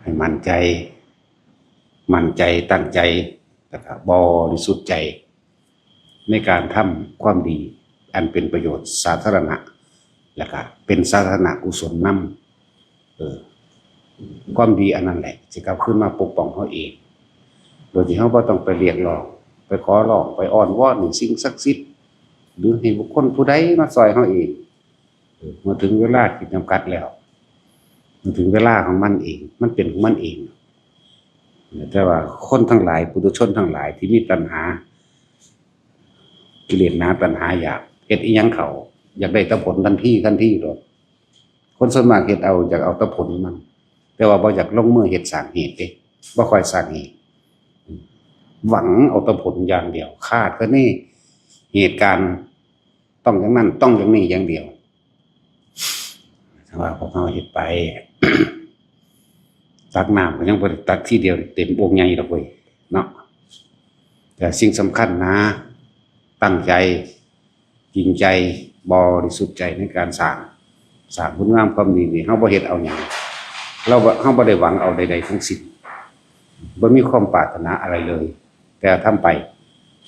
ให้มั่นใจตั้งใจแล้วก็บริสุทธิ์ใจในการทำความดีอันเป็นประโยชน์สาธารณะแล้วก็เป็นสาธารณกุศลนำความดีอันนั้นแหละจะกลับขึ้นมาปกป้องเขาเองโดยที่เขาบ่ต้องไปเรียกร้องไปขอร้องไปอ้อนวอนหนึ่งสิ่งศักดิ์สิทธิ์หรือให้บุคคลผู้ใดมาซอยเขาเองเมื่อถึงเวลาที่จำกัดแล้วมันถึงเวลาของมันเองมันเป็นของมันเองแต่ว่าคนทั้งหลายปุถุชนทั้งหลายที่มีตัณหากิเลสตัณหาอยากเฮ็ดอีหยังเขาอยากได้ตะผลทันทีหรอกคนส่วนมากเฮ็ดเอาอยากเอาตะผลมันแต่ว่าบ่อยากลงมือเฮ็ดสร้างเหตุเด้บ่ค่อยสร้างเหตุหวังเอาตะผลอย่างเดียวคาดก็นี่เหตุการณ์ต้องอย่างนั้นต้องอย่างนี้อย่างเดียวว่าพวกเราเฮ็ดไป ตักน้ำก็ยังบ่ได้ตักทีเดียวเต็มโอ่งใหญ่ดอกเว้ยเนาะแต่สิ่งสำคัญนะตั้งใจจริงใจบริสุทธิ์ใจในการสร้างคุณงามความดีนี่เฮาบ่เฮ็ดเอาหยังเฮาบ่ได้หวังเอาใดๆทั้งสิ้นบ่มีความปรารถนาอะไรเลยแต่ทำไป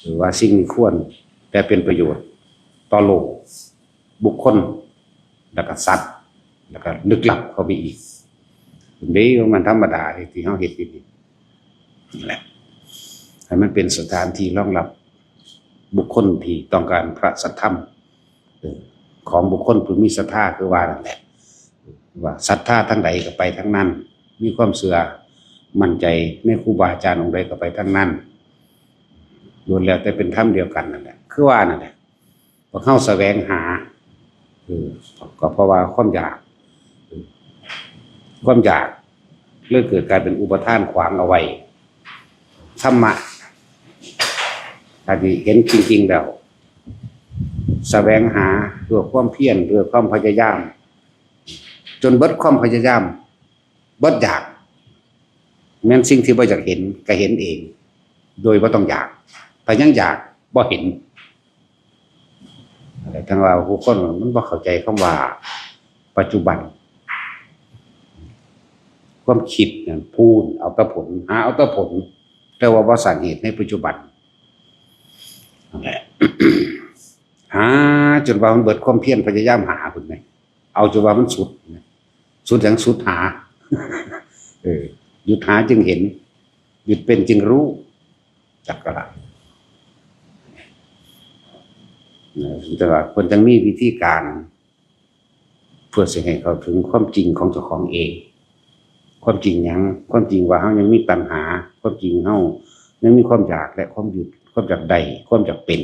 หรือว่าสิ่งนี้ควรแต่เป็นประโยชน์ต่อโลกบุคคลแล้วก็สัตว์แล้วก็ลึกลับเข้าไปอีกนี่มันธรรมดาที่เขาเห็นนี่แหละให้มันเป็นสถานที่รองรับบุคคลที่ต้องการพระสัทธรรมของบุคคลผู้มีศรัทธาคือว่านั่นแหละว่าศรัทธาทั้งใดก็ไปทั้งนั้นมีความเชื่อมั่นใจในครูบาอาจารย์องค์ใดก็ไปทั้งนั้นล้วนแล้วแต่เป็นธรรมเดียวกันนั่นแหละคือว่านั่นแหละพอเข้าแสวงหาก็เพราะว่าความอยากเรื่องเกิดกลายเป็นอุปทานขวางเอาไว้ธรรมะถ้าที่เห็นจริงๆแล้วแสวงหาด้วยความเพียรด้วยความพยายามจนเบิดความพยายามเบิดอยากแม้นสิ่งที่บ่อยากเห็นก็เห็นเองโดยบ่ต้องอยากแต่ยังอยากบ่เห็นอะไรทั้งว่าผู้คนมันบ่เข้าใจคำว่าปัจจุบันความคิดเนี่ยพูดเอาแต่ผลหาเอาแต่ผลแต่ว่าบ่สร้างเหตุในปัจจุบันนั่นแหละ หาจนว่ามันเบิดความเพียรพยายามหาพุ่นไงเอาจนว่ามันสุดอย่างสุดหา หยุดหาจึงเห็นหยุดเป็นจึงรู้จักกะละแต่ว่าคนจังมีวิธีการเพื่อสิให้เขาถึงความจริงของเจ้าของเองความจริงยังความจริงว่าเฮายังมีตัณหาความจริงเฮายังมีความอยากและความหยุดความอยากได้ความอยากเป็น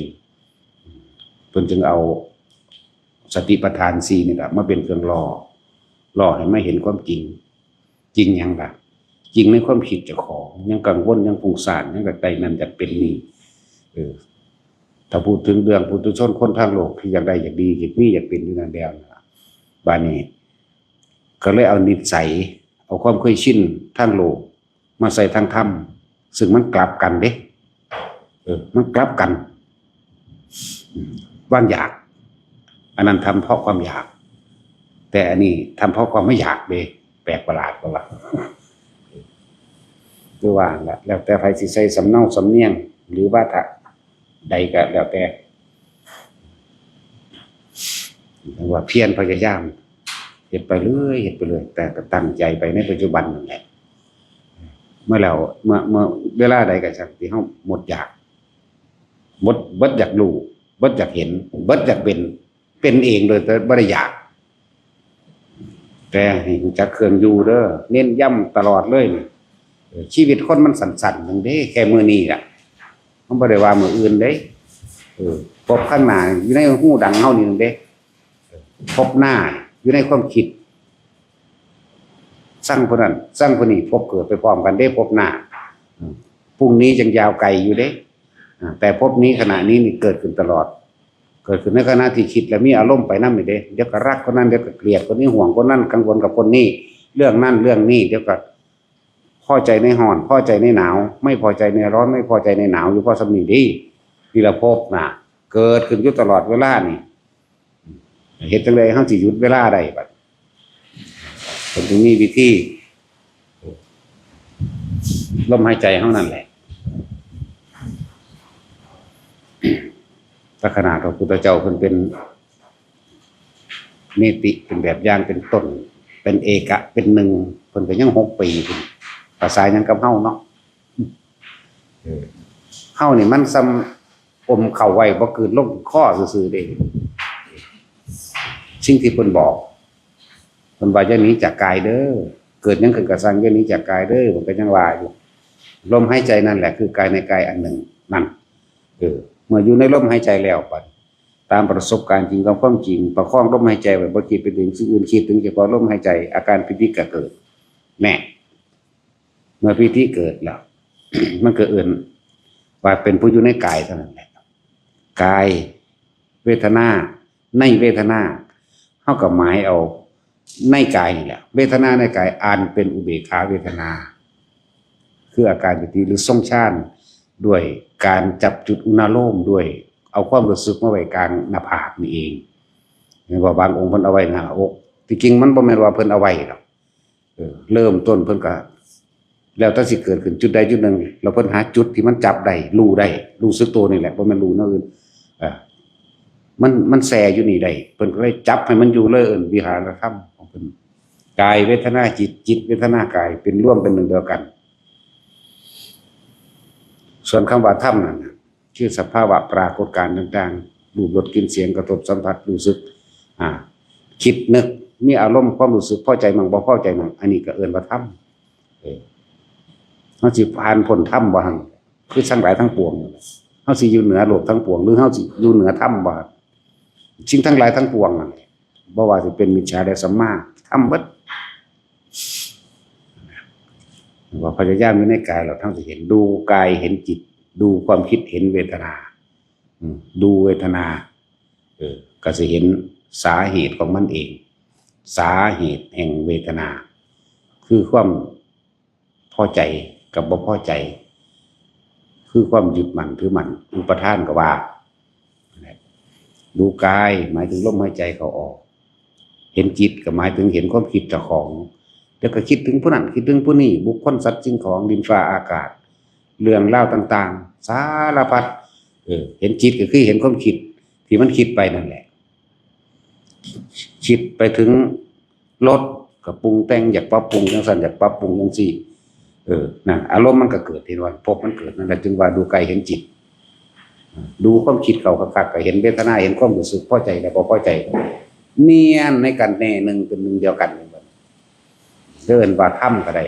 เพิ่นจึงเอาสติปัฏฐาน4นี่แหละมาเป็นเครื่องล่อให้ไม่เห็นความจริงจริงยังล่ะจริงในความคิดเจ้าของยังกังวลยังฟุ้งซ่านยังอยากได้นั่นอยากเป็นนี่ถ้าพูดถึงเรื่องปุถุชนคนทางโลกที่อยากได้อยากดีอยากมีอยากเป็นอยู่นั่นแล้วบาดนี้ก็เลยเอานิสัยเอาความเคยชินทางโลกมาใส่ทางธรรมซึ่งมันกลับกันเด้มันกลับกันว่างอยากอันนั้นทำเพราะความอยากแต่อันนี้ทำเพราะความไม่อยากเด้แปลกประหลาดประหลาดคือว่าแล้วแต่ใครสิใส่สำเนาสำเนียงหรือว่าถ้าใดก็แล้วแต่ว่าเพียรพยายามเฮ็ดไปเรื่อยแต่ก็ตั้งใจไปในปัจจุบันนั่นแหละเมื่อเวลาใดก็ช่างที่เฮาหมดอยากเบิดอยากรู้เบิดอยากเห็นเบิดอยากเป็นเองโดยแต่บ่ได้อยากแต่ให้รู้จักเครื่องอยู่เด้อเน้นย้ำตลอดเลยชีวิตคนมันสั้นๆจังเด้แค่มื้อนี้ล่ะมันบ่ได้ว่ามื้ออื่นเด้พบข้างหน้าอยู่ในหูดังเฮานี่เด้พบหน้าอยู่ในความคิดสร้างคนนั้นสร้างคนนี้พบเกิดไปพร้อมกันได้พบหน้าพรุ่งนี้ยังยาวไกลอยู่เด้แต่พบนี้ขณะนี้นี่เกิดขึ้นตลอดเกิดขึ้นในขณะที่คิดและมีอารมณ์ไปนั่นไม่ได้เดี๋ยวก็รักคนนั้นเดี๋ยวก็เกลียดคนนี้ห่วงคนนั้นกังวลกับคนนี้เรื่องนั้นเรื่องนี้เดี๋ยวก็พอใจในร้อนพอใจในหนาวไม่พอใจในร้อนไม่พอใจในหนาวอยู่เพราะสำนีดีที่เราพบน่ะเกิดขึ้นอยู่ตลอดเวลานี่เฮ็ดจังได๋เฮาสิหยุดเวลาได้บัดเพิ่นถึงมีวิธี ลมหายใจเท่านั้นแหละพระขนาดพระพุทธเจ้าเพิ่นเป็นเนติเป็นแบบอย่างเป็นต้นเป็นเอกะเป็นหนึ่งเพิ่นก็ยัง6 ปีภาษายังกับเฮาเนาะเฮานี่มันซ้ำอมเข้าไว้บ่คืนลงข้อซื่อๆเด้สิ่งที่เพิ่นบอกเพิ่นว่าอย่าหนีจากกายเด้อเกิดหยังขึ้นก็สั่งอย่าหนีจากกายเด้อเพิ่นก็ยังว่าอยู่ลมหายใจนั่นแหละคือกายในกายอันหนึ่งนั่นเมื่ออยู่ในลมหายใจแล้วปัดตามประสบการณ์จริงความจริงประคองลมหายใจไว้บ่คิดไปถึงสิ่งอื่นคิดถึงเฉพาะลมหายใจอาการปิติก็เกิดแน่เมื่อปิติเกิดแล้ว มันก็เอื่นว่าเป็นผู้อยู่ในกายเท่านั้นแหละกายเวทนาในเวทนาเฮาก็หมายเอาในกายนี่แหละเวทนาในกายอันเป็นอุเบกขาเวทนาคืออาการปิติหรือทรงฌานด้วยการจับจุดอุณาโลมด้วยเอาความรู้สึกมาไว้กลางหน้าผากนี่เองเห็นว่าบางองค์เพิ่นเอาไว้หน้าอกที่จริงมันบ่แม่นว่าเพิ่นเอาไว้หรอกเริ่มต้นเพิ่นก็แล้วแต่สิเกิดขึ้นจุดใดจุดหนึ่งเราเพิ่นหาจุดที่มันจับได้รู้ได้รู้สึกตัวนี่แหละบ่แม่นรู้แนวอื่นมันแซ่อยู่นี่ได้เพิ่นก็เลยจับให้มันอยู่เลยวิหารธรรมของเพิ่นกายเวทนาจิตจิตเวทนากายเป็นร่วมเป็นหนึ่งเดียวกันส่วนคำว่าธรรมนั่นคือสภาวะปรากฏการณ์ต่างๆรูปรสกลิ่นเสียงกระทบสัมผัสรู้สึกคิดนึกมีอารมณ์ความรู้สึกพอใจมั่งบ่พอใจมั่งอันนี้ก็เอิ้นว่าธรรมเฮาสิผ่านพ้นธรรมบ่หั่นคือทั้งหลายทั้งปวงเฮาสิอยู่เหนือโลกทั้งปวงหรือเฮาสิอยู่เหนือธรรมบ่สิ่งทั้งหลายทั้งปวงนั่นบ่ว่าสิเป็นมิจฉาและสัมมาธรรมเบิดว่าพยายามอยู่ในกายเราทั้งสิเห็นดูกายเห็นจิตดูความคิดเห็นเวทนาดูเวทนาก็สิเห็นสาเหตุของมันเองสาเหตุแห่งเวทนาคือความพอใจกับบ่พอใจคือความยึดมั่นถือมั่นอุปทานก็ว่าดูกายหมายถึงลมหายใจเขาออกเห็นจิตก็หมายถึงเห็นความคิดเจ้าของแล้วก็คิดถึงผู้นั้นคิดถึงผู้นี้บุคคลสัตว์สิ่งของดินฟ้าอากาศเรื่องเล่าต่างๆสารพัดเห็นจิตก็คือเห็นความคิดที่มันคิดไปนั่นแหละคิดไปถึงรถก็ปรุงแต่งอยากปรับปรุงจังซั่นอยากปรับปรุงจังซี่นั่นอารมณ์มันก็เกิดเห็นว่าพบมันเกิดนั่นแหละจึงว่าดูกายเห็นจิตดูความคิดเขาคักๆก็เห็นเวทนาเห็นความรู้สึกพอใจและบ่พอใจเนียนในกันแน่หนึ่งเป็นหนึ่งเดียวกันเดินว่าถ้ำก็ได้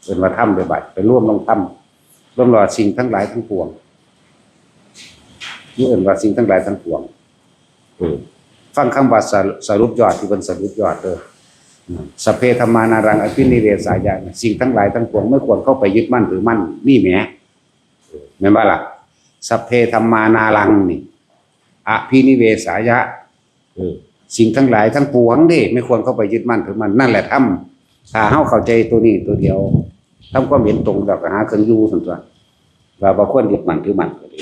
เดินว่าถ้ำไปบัดไปร่วมลงถ้ำร่วมรอสิ่งทั้งหลายทั้งปวงนี่เอิ้นว่าสิ่งทั้งหลายทั้งปวงฟังคำว่าสรุปยอดที่เป็นสรุปยอดสัพเพธัมมานารังอภินิเวสายะสิ่งทั้งหลายทั้งปวงไม่ควรเข้าไปยึดมั่นถือมั่นนี่แหมแม่นบ่ล่ะสัพเพธัมมานารังนี่อภินิเวสายะสิ่งทั้งหลายทั้งปวงนี่ไม่ควรเข้าไปยึดมั่นถือมั่นนั่นแหละธรรมถ้าเฮาเข้าใจตัวนี้ตัวเดียวทำความเห็นตรงแล้วก็หาเครื่องอยู่ซั่นตัวว่าบ่ควรยึดมั่นถือมั่นก็ดี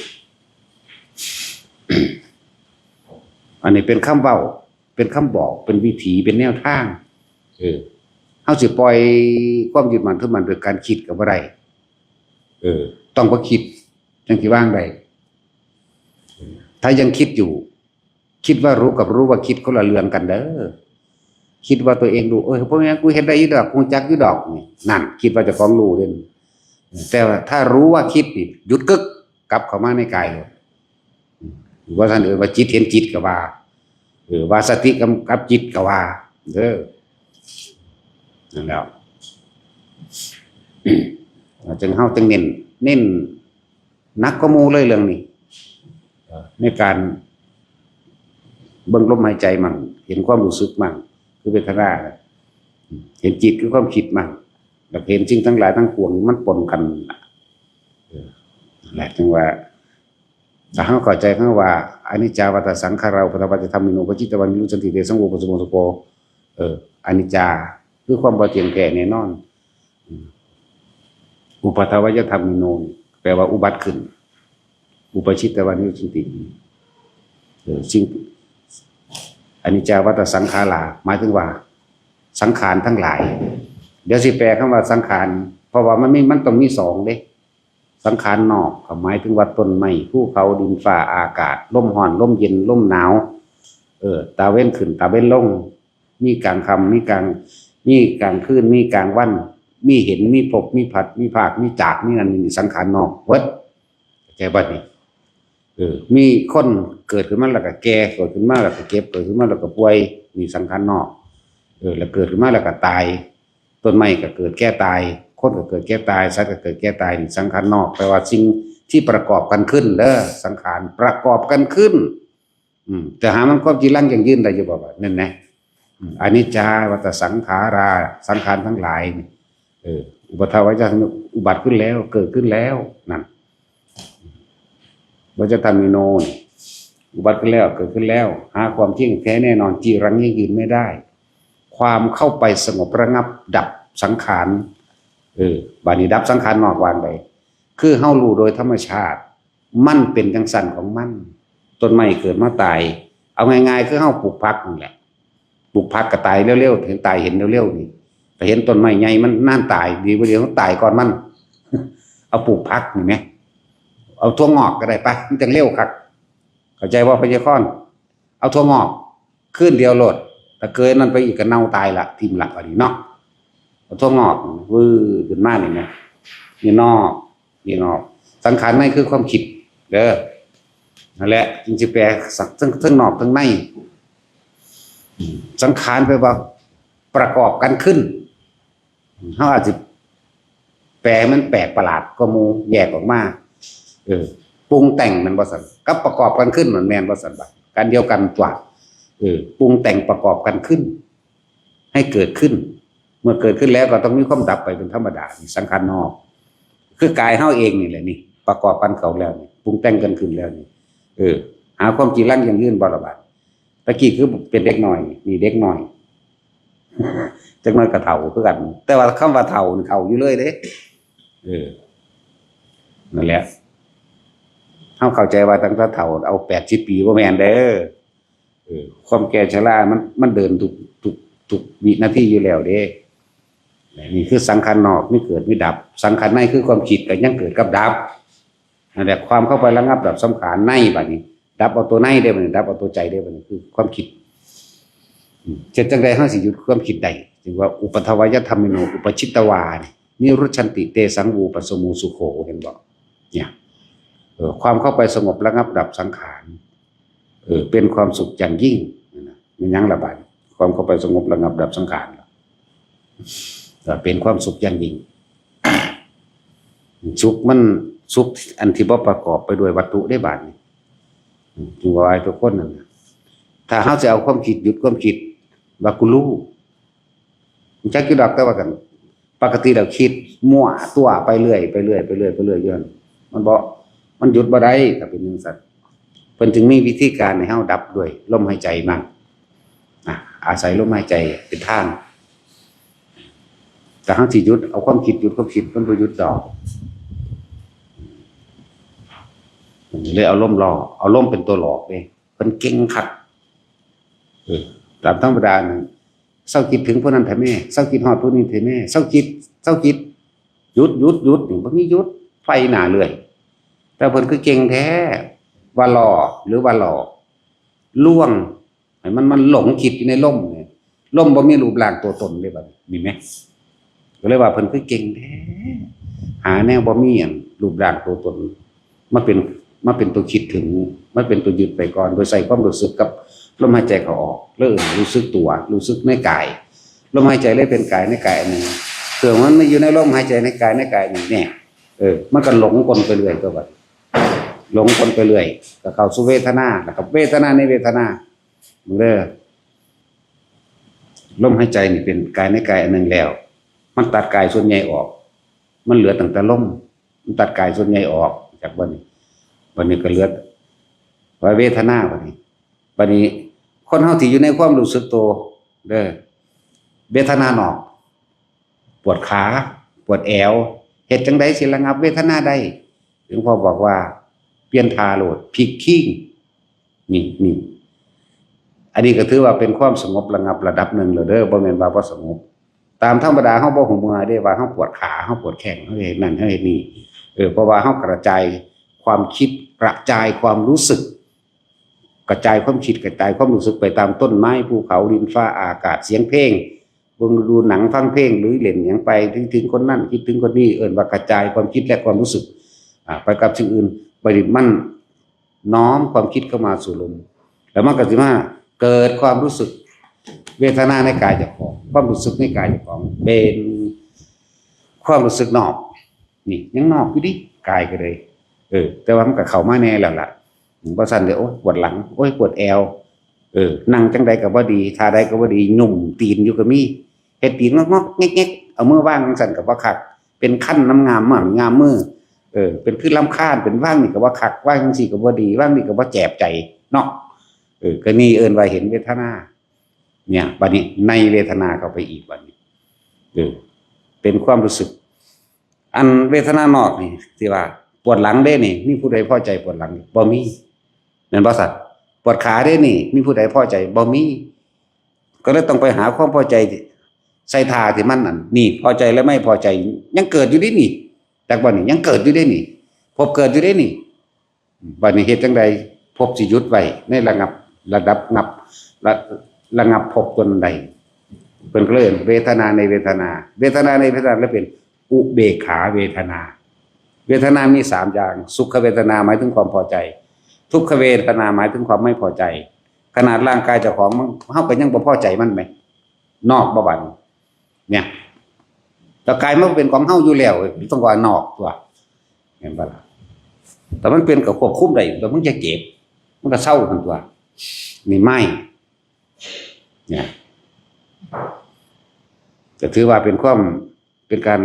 อันนี้เป็นคำเว้าเป็นคำบอกเป็นวิถีเป็นแนวทางเฮาสิปล่อยความยึดมั่นถือมั่นด้วยการคิดก็บ่ได้ต้องบ่คิดจังสิวางได้ถ้ายังคิดอยู่คิดว่ารู้กับรู้ว่าคิดคนละเรื่องกันเด้อคิดว่าตัวเองรู้พวกนี้กูเฮ็ดได้อยู่ดอกกูจักอยู่ดอกนี่นั่นคิดว่าเจ้าของรู้เด้แต่ว่าถ้ารู้ว่าคิดนี่หยุดกึกกลับเข้ามาในกายเลยว่าท่านว่าจิตเห็นจิตก็ว่าว่าสติกำกับจิตก็ว่าเด้อนั่นแล้วจึงเฮาจึงเน้นนักก็มูเลยเรื่องนี้ในการเบิ่งลมหายใจมั่งเห็นความรู้สึกมั่งคือเวทนาเห็นจิตคือความคิดมั่งแล้วเห็นสิ่งทั้งหลายทั้งปวงมันปนกันแหละจึงว่าถ้าเฮาเข้าใจคำว่าอนิจจาวัฏสังขาราอุปาทปัจจธัมมิโนปจิตตวันิรุสันติเตสังโฆปสมโมสโกอนิจจาคือความบ่เที่ยงแท้แน่นอนอุปาทวัจธัมมิโนแปลว่าอุบัติขึ้นอุปชิตตวันิรุสันติสิ่งอนิจจาวัฏสังขาราหมายถึงว่าสังขารทั้งหลายเดี๋ยวสิแปลคำว่าสังขาร ราะว่ามันต้องมีสองเด้สังขารนอกหมายถึงว่าต้นไม้ภูเขาดินฟ้าอากาศลมร้อนลมเย็นลมหนาวตาเว้นขึ้นตาเว้นลงมีกลางค่ำมีกลางคืนมีกลางวันมีเห็นมีพบมีผัดมีภาคมีจากมีนั่นมีสังขารนอกเวิดใจบัดนี้มีคนเกิดขึ้นมาแล้วก็แก่เกิดขึ้นมาแล้วก็เก็บเกิดขึ้นมาแล้วก็ป่วยมีสังขารนอกแล้วเกิดขึ้นมาแล้วก็ตายต้นไม้ก็เกิดแก่ตายคนก็เกิดแก่ตายสัตว์ก็เกิดแก่ตายนี่สังขารนอกแปลว่าสิ่งที่ประกอบกันขึ้นเด้อสังขารประกอบกันขึ้นแต่หามันความจริงลั่งอย่างยืนได้อยู่บ่นั่นนะอนิจจาวัฏสังขาราสังขารทั้งหลายอุปทวายะอุบัติขึ้นแล้วเกิดขึ้นแล้วนั่นวัจตามิโนอุบัติขึ้นแล้วเกิดขึ้นแล้วหาความเที่ยงแท้แน่นอนจีรังยั่งยืนไม่ได้ความเข้าไปสงบระงับดับสังขารบานี้ดับสังขารนอกวางไปคือเฮารู้โดยธรรมชาติมันเป็นจังสันของมันต้นไม้เกิดมาตายเอาง่ายๆคือเฮาปลูกผักนี่แหละปลูกผักก็ตายเร็วๆเห็นตายเห็นเร็วๆนี่แต่เห็นต้นไม้ใหญ่มันน่านตายดีกว่าเดี๋ยวเขาตายก่อนมัน เอาปลูกผักนี่ไหมเอาถั่วงอกก็ได้ปะมันจังเร็วครับเข้าใจว่าพยาคอนเอาถั่วงอกขึ้นเดียวโหลดแต่เกินนั่นไปอีกก็เน่าตายละทิ่มละอันนี้เนาะเอาถั่วงอกวื้อขึ้นมานี่นะนี่นอกสังขารในคือความคิดเด้อนั่นแหละจริงๆแปลทั้งนอกทั้งในสังขารแปลว่าประกอบกันขึ้นเขาอาจจะแปลมันแปลกประหลาดก็มูแยกออกมาปรุงแต่งมันบ่สันกับประกอบกันขึ้นเหมือนแมนบ่สันบัดกันเดียวกันตัวปรุงแต่งประกอบกันขึ้นให้เกิดขึ้นเมื่อเกิดขึ้นแล้วก็ต้องมีความดับไปเป็นธรรมดาสังขารนอกคือกายเฮาเองนี่แหละนี่ประกอบกันเขาแล้วนี่ปรุงแต่งกันขึ้นแล้วนี่หาความจริงลั่งอย่างยืนบ่ระบาดตะกี้คือเป็นเด็กหน่อยนี่เด็กหน่อยจักหน่อยก็เฒ่าคือกันแต่ว่าคำว่าเฒ่านี่เฒ่าอยู่เลยเด้นั่นแหละเฮาเข้าใจว่าตั้งแต่เฒ่าเอา80ปีบ่แม่นเด้อความแก่ชรามันเดินทุกวินาทีอยู่แล้วเด้นี่คือสังขารนอกไม่เกิดไม่ดับสังขารในคือความคิดก็ยังเกิดกับดับนั่นแหละความเข้าไประงับดับสังขารในบัดนี้ดับเอาตัวในได้บัดนี้ดับเอาตัวใจได้บัดนี้คือความคิดจะจังได๋เฮาสิหยุดความคิดได้จึงว่าอุปทวายธรรมิโนอุปชิตวานิรุชันติเตสังวูปสมูสุโขเห็นบ่เนี่ยความเข้าไปสงบระงับดับสังขารเป็นความสุขอย่างยิ่งนะมันยังระบายความเข้าไปสงบระงับดับสังขารเป็นความสุขอย่างยิ่งสุขมันสุขอันที่บ่ประกอบไปด้วยวัตถุได้บาดนี้จึงว่าไอ้ทุกคนนั่นถ้าเฮาจะเอาความคิดหยุดความคิดว่ากูรู้จักอยู่ดอกแต่ว่ากันปกติแล้วคิดมั่วตัวไปเรื่อยย้อนมันหยุดบ่ได้ถ้าเป็นจังซั่นเพิ่นจึงมีวิธีการให้เฮาดับด้วยลมหายใจมั่งอาศัยลมหายใจเป็นทางแต่เฮาสิหยุดเอาความคิดหยุดความคิดมันบ่หยุดดอกเลยเอาลมหลอกเอาลมเป็นตัวหลอกเด้เพิ่นเก่งคักตามธรรมดานั่นเศร้าคิดถึงผู้นั้นแท้แม่เศร้าคิดฮอดผู้นี้แท้แม่เศร้าคิดหยุดนี่บ่มีหยุดไฟหน้าเรื่อยแต่เพิ่นคือเก่งแท้ว่าหล่อหรือว่าหลอกล่วงให้มันหลงคิดอยู่ในลมเนี่ยลมบ่มีรูปร่างตัวตนเลยบัดมีมั้ยก็เลยว่าเพิ่นคือเก่งแท้หาแนวบ่มีอันรูปร่างตัวตนมาเป็นตัวคิดถึงมันเป็นตัวยึดไปก่อนโดยใส่ความรู้สึกกับลมหายใจเข้าออกแล้วรู้สึกตัวรู้สึกในกายลมหายใจเลยเป็นกายในกายอันนึงเกิดมันไม่อยู่ในลมหายใจในกายนึงเนี่ยมันก็หลงกลไปเรื่อยก็ว่าหลงกลไปเรื่อยก็เข้าสู่เวทนาแล้วก็เวทนาในเวทนาเด้อลมหายใจนี่เป็นกายในกายอันนึงแล้วมันตัดกายส่วนใหญ่ออกมันเหลือตั้งแต่ลมมันตัดกายส่วนใหญ่ออกจากบัดนี้ก็เหลือว่าเวทนาบัดนี้คนเฮาที่อยู่ในความรู้สึกตัวเด้อเวทนานอกปวดขาปวดแอวเฮ็ดจังได๋สิระงับเวทนาได้หลวงพ่อบอกว่าเปลี่ยนท่าโลดพลิกขิ้งนี่อันนี้ก็ถือว่าเป็นความสงบระงับระดับหนึ่งแล้วเด้อบ่แม่นว่าบ่สงบต ตามธรรมดาเฮาบ่ฮู้เมื่อได้ว่าเฮาปวดขาเฮาปวดแข้งเฮาเฮ็ดนั่นเฮาเฮ็ดนี่เพราะว่าเฮากระจายความคิดกระจายความรู้สึกกระจายความคิดกระจายความรู้สึกไปตามต้นไม้ภูเขาดินฟ้าอากาศเสียงเพลงเบิ่งดูหนังฟังเพลงหรือเล่นหยังไปถึงคนนั้นคิดถึงคนนี้ว่ากระจายความคิดและความรู้สึกไปกับสิ่งอื่นไปมันน้อมความคิดเข้ามาสู่ลมแล้วมันก็สิมาเกิดความรู้สึกเวทนาในกายเจ้าของความรู้สึกในกายเจ้าของเป็นความรู้สึกนอกนี่ยังนอกอยู่ดิกายก็เลยแต่ว่ามันก็เข้ามาแน่แล้วล่ะบ่ซั่นเดี๋ยวปวดหลังปวดแอวนั่งจังใดก็บ่ดีท่าใดก็บ่ดียุ่มตีนอยู่ก็มีเฮ็ดตีนงอกๆแงกๆเอามือวางจังซั่นก็บ่คักเป็นคั่นน้ำงามมั่งงามมือเป็นคือรำคาญเป็นว่างนี่ก็บ่คักว่างจังซี่ก็บ่ดีว่างนี่ก็บ่แจ็บใจเนาะก็นี่เอิ้นว่าเห็นเวทนาเนี่ยบัดนี้ในเวทนาเข้าไปอีกบัดนี้เป็นความรู้สึกอันเวทนานอกนี่ที่ว่าปวดหลังเด้นี่มีผู้ใดพอใจปวดหลังบ่มีแม่นบ่สัตว์ปวดขาเด้นี่มีผู้ใดพอใจบ่มีก็เลยต้องไปหาความพอใจใส่ท่าที่มันนั่นนี่พอใจและไม่พอใจยังเกิดอยู่ดินี่จากบัดนี้ยังเกิดอยู่ได้นี่พบเกิดอยู่ได้นี่บัดนี้เฮ็ดจังใดพบสิหยุดไว้ในระดับระงับพบตนใดเพิ่นก็เลยเวทนาในเวทนาเวทนาในเวทนาแล้วเป็นอุเบกขาเวทนาเวทนามี3อย่างสุขเวทนาหมายถึงความพอใจทุกขเวทนาหมายถึงความไม่พอใจขนาดร่างกายเจ้าของมันเฮาก็ยังบ่พอใจมันแหมนอกบ่บัดเนี่ยแต่กายมันเป็นของเฮาอยู่แล้วต้องว่านอกตัวเห็นบ่ล่ะแต่มันเป็นกับควบคุมได้แต่มันจะเจ็บมันก็เศร้าทั้งตัวนี่ไม่เนี่ยก็ถือว่าเป็นการ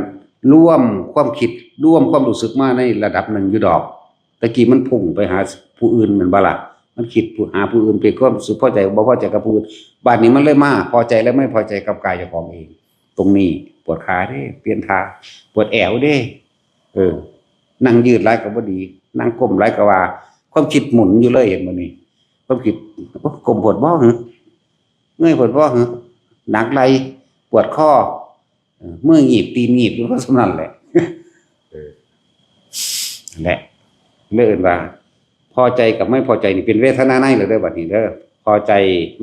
ร่วมความคิดร่วมความรู้สึกมาในระดับหนึ่งอยู่ดอกตะกี้มันพุ่งไปหาผู้อื่นเหมือนบ่ล่ะมันคิดหาผู้อื่นเป็นความรู้สึกพอใจบ่พอใจกับผู้อื่นบัดนี้มันเลยมาพอใจและไม่พอใจกับกายเจ้าของเองตรงนี้ปวดขาเด้เปลี่ยนท่าปวดแอวเด้นั่งยืดหลายก็บ่ดีนั่งก้มหลายก็ว่าความคิดหมุนอยู่เลยเห็นบ่นี่ความคิดก้มปวดบ่หึเมื่อยปวดบ่หึหนักไหล่ปวดข้อมือหนีบตีนหนีบอยู่ก็สำนั่นแหละนั่นแหละเลื่อนว่าพอใจกับไม่พอใจนี่เป็นเวทนาในเลยเด้อบัดนี้เด้อพอใจ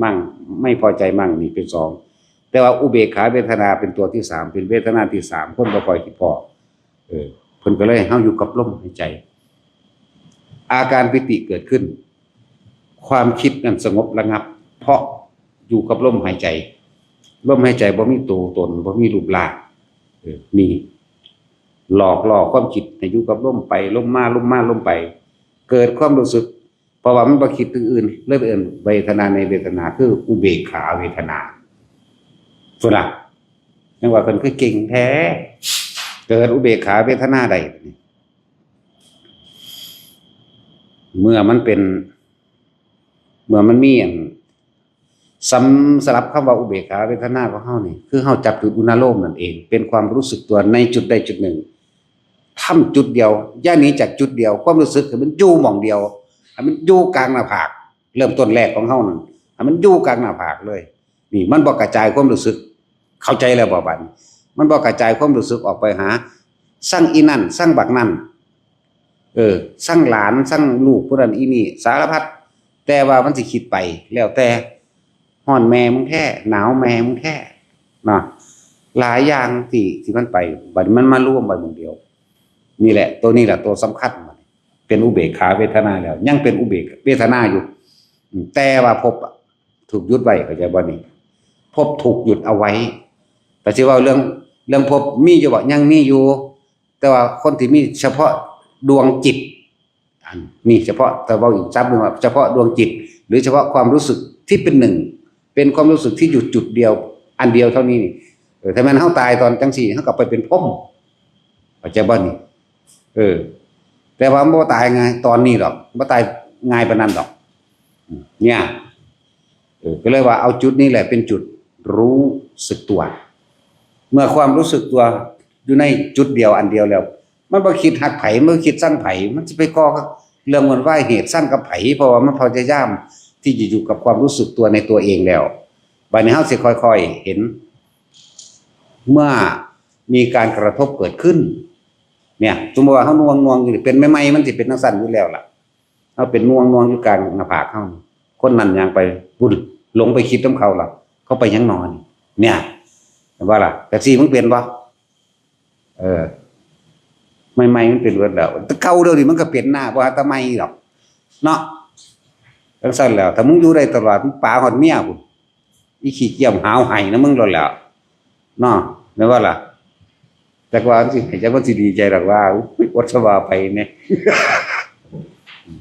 มั่งไม่พอใจมั่งนี่เป็น2แต่ว่าอุเบกขาเวทนาเป็นตัวที่3เป็นเวทนาที่3คนบ่ค่อยคิดพอเพิ่นก็เลยเฮาอยู่กับลมหายใจอาการปิติเกิดขึ้นความคิดนั้นสงบระงับเพราะอยู่กับลมหายใจลมหายใจบ่มีตัวตนบ่มีรูปร่างมีหลอกล่อความคิดให้อยู่กับลมไปลมมาลมมาลมไปเกิดความรู้สึกเพราะว่ามันบ่คิดถึงอื่นเลยเอิ้นเวทนาในเวทนาคืออุเบกขาเวทนาส่วนล่ะยังว่าเพิ่นคือเก่งแท้เกิดอุเบกขาเวทนาได้เมื่อมันมีสลับคำว่าอุเบกขาเวทนาของเฮานี่คือเฮาจับจุดอุณโลมนั่นเองเป็นความรู้สึกตัวในจุดใดจุดหนึ่งทำจุดเดียวอย่าหนีจากจุดเดียวความรู้สึกให้มันอยู่หม่องเดียวให้มันอยู่กลางหน้าผากเริ่มต้นแรกของเฮานั่นให้มันอยู่กลางหน้าผากเลยนี่มันบ่กระจายความรู้สึกเข้าใจแล้วบ่บัดมันบ่กระจายความรู้สึกออกไปหาสั่งอีนั่นสั่งบักนั่นสั่งหลานสั่งลูกผู้นั้นอีนี่สารพัดแต่ว่ามันสิคิดไปแล้วแต่ฮ้อนแม่มึงแท้หนาวแม่มึงแท้เนาะหลายอย่างที่มันไปบัดมันมารวมไว้หมู่เดียวนี่แหละตัวนี้แหละตัวสำคัญเป็นอุเบกขาเวทนาแล้วยังเป็นอุเบกเวทนาอยู่แต่ว่าภพถูกหยุดไว้เข้าใจบ่นี่ภพถูกหยุดเอาไว้แต่สิว่าเรื่องภพมีอยู่บ่ยังมีอยู่แต่ว่าคนที่มีเฉพาะดวงจิตนี่เฉพาะแต่ว่าอีกซับนึงว่าเฉพาะดวงจิตหรือเฉพาะความรู้สึกที่เป็นหนึ่งเป็นความรู้สึกที่อยู่จุดเดียวอันเดียวเท่านี้นี่ถ้ามันเฮาตายตอนจังซี่เฮาก็ไปเป็นพรหมเข้าใจบ่นี่แต่ว่าบ่ตายง่ายตอนนี้หรอกบ่ตายง่ายปานนั้นดอกเนี่ยก็เลยว่าเอาจุดนี้แหละเป็นจุดรู้สึกตัวเมื่อความรู้สึกตัวอยู่ในจุดเดียวอันเดียวแล้วมันบ่คิดหักไผมันคิดสร้างไผมันสิไปก่อเรื่องมันว่าเหตุสร้างกับไผเพราะว่ามันพยายามที่จะอยู่กับความรู้สึกตัวในตัวเองแล้วบัดนี้เฮาสิค่อยๆเห็น เมื่อมีการกระทบเกิดขึ้นเนี่ยสมมติว่าเขานวงอยู่เป็นไม่มันสิเป็นนักสั่นอยู่แล้วล่ะเขาเป็นนวงอยู่กลางหน้าผากเขาคนนั้นยังไปบุญลงไปคิดน้ำเขาล่ะเขาไปยังนอนเนี่ยว่าล่ะแต่สีมันเปลี่ยนปะไม่มันเป็นเรื่องแล้วแต่เก่าเดี๋ยวนี้มันก็เปลี่ยนหน้าว่าทำไมหรอกเนาะทั้งสั้นแล้วถ้ามึงอยู่ได้ตลอดมึงป่าหอดเมียกูอีขี้เกียจหาวไห้นะมึงรอแล้วเนาะไม่ว่าล่ะแต่ว่าสิให้จะมันสิดีใจหรอกว่าวัดสวาไปเนี่ย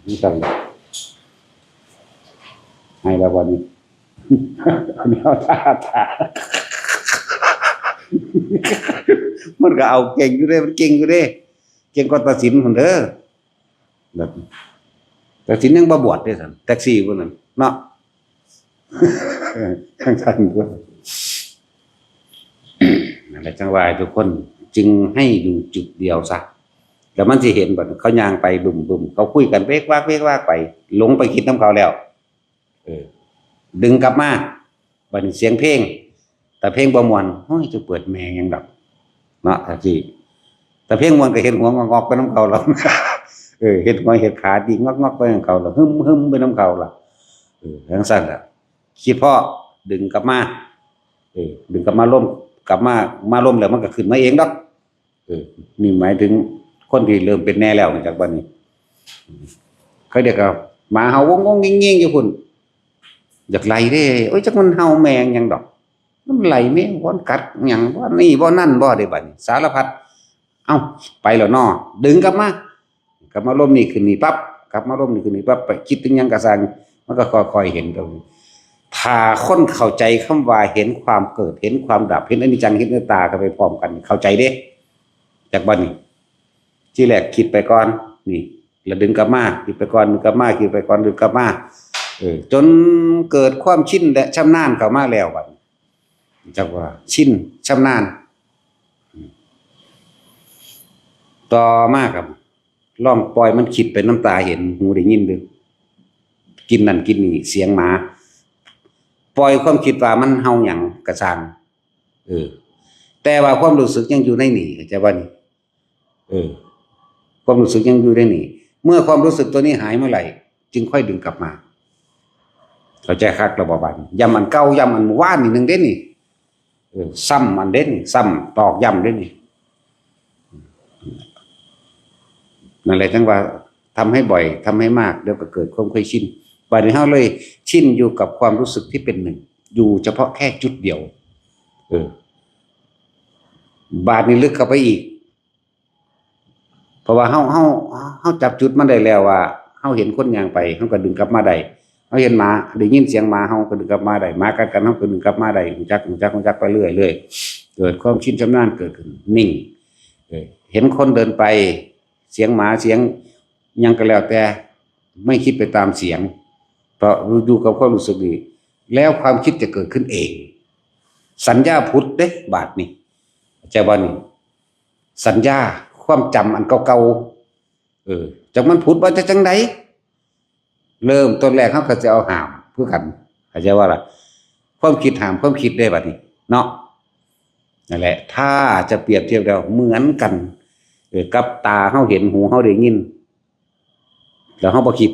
นี่สั่งให้แล้ววันนี้เดี๋ยวท่ามันก็เอาเก่งอยู่เด้มันเก่งอยู่เด้เก่งกว่าตัดสินคนเด้อแบบตัดสินยังบ่บวชเด้สั่นแท็กซี่พวกนั้นเนาะทั้งท่านพวกนั่นแหละจังหวะทุกคนจึงให้ดูจุดเดียวซะแล้วมันสิเห็นบ่เขาย่างไปดุ่มเขาคุยกันเวกวากไปหลงไปคิดน้ำเขาแล้วดึงกลับมาบัดนี้เสียงเพลงแต่เพลงบ่ม่วนโอ้ยจะเปิดแม่ยังดับเนาะแต่เพลงม่วนก็เห็นหัวงอกไปน้ำเขาแล้วเห็นหัวเห็นขาดีงอกไปน้ำเขาแล้วหึมไปน้ำเขาล่ะทั้งสั้นล่ะคิดพ่อดึงกลับมาดึงกลับมาล่มกลับมาล่มแล้วมันก็ขึ้นมาเองดอกนี่หมายถึงคนที่เริ่มเป็นแน่แล้วจากวันนี้เขาเด็กก็มาเฮาวงงิ่งอยู่พุ่นอยากไล่เด้โอ้ยจักมันเฮาแมงยังดอกมันไหลแมงบ่กัดหยังบ่นี่บ่นั่นบ่ได้บัดนี้สารพัดเอ้าไปแล้วน้อดึงกลับมาล่มนี่ขึ้นนี่ปั๊บกลับมาล่มนี่ขึ้นนี่ปั๊บไปคิดถึงหยังกะซังมันก็ค่อยๆเห็นตรงนี้ถ้าคนเข้าใจคำว่าเห็นความเกิดเห็นความดับเห็นอนิจจังเห็นอนัตตากันไปพร้อมกันเข้าใจเด้จากบัดนี้ที่แรกคิดไปก่อนนี่แล้วดึงกลับมาคิดไปก่อนดึงกลับมาคิดไปก่อนดึงกลับมาจนเกิดความชินและชำนาญเข้ามาแล้วบัดจักว่าชินชำนาญต่อมาครับลองปล่อยมันคิดไปน้ำตาเห็นหูได้ยินดูกินนั่นกินนี่เสียงหมาปล่อยความคิดว่ามันเฮาหยังกระซังแต่ว่าความรู้สึกยังอยู่ในนี่จะว่านี่ความรู้สึกยังอยู่ในนี่เมื่อความรู้สึกตัวนี้หายเมื่อไหร่จึงค่อยดึงกลับมาเข้าใจคักระบบบันย้ำอันเก่าย้ำอันว่านนี่นึงเด่นนี่ซ้ำอันเด่นซ้ำตอกย้ำเด่นนี่นั่นแหละทั้งว่าทำให้บ่อยทำให้มากเดี๋ยวก็เกิดความเคยชินบัดนี้เฮาเลยชินอยู่กับความรู้สึกที่เป็นหนึ่งอยู่เฉพาะแค่จุดเดียวบาดนี้ลึกเข้าไปอีกเพราะว่าเฮาจับจุดมันได้แล้วว่าเฮาเห็นคนย่างไปเฮาก็ดึงกลับมาได้เฮาเห็นหมาได้ยินเสียงหมาเฮาก็ดึงกลับมาได้หมากัดกันเฮาก็ดึงกลับมาได้รู้จักไปเรื่อยเกิดความชินชำนาญเกิดขึ้นนิ่งเห็นคนเดินไปเสียงหมาเสียงยังก็แล้วแต่ไม่คิดไปตามเสียงเพราะอยู่กับความรู้สึกดีแล้วความคิดจะเกิดขึ้นเองสัญญาพุทธเด้บาทนี่ใจว่านี่สัญญาความจำอันเก่าๆจากมันพุทธว่าจะจังไดเริ่มต้นแรกเขาก็จะเอาหามเพื่อกันเข้าใจว่าล่ะความคิดหามความคิดได้บาทนี่เนาะนั่นแหละถ้าจะเปรียบเทียบแล้วเหมือนกันกับตาเขาเห็นหูเขาได้ยินแล้วเขาบ่คิด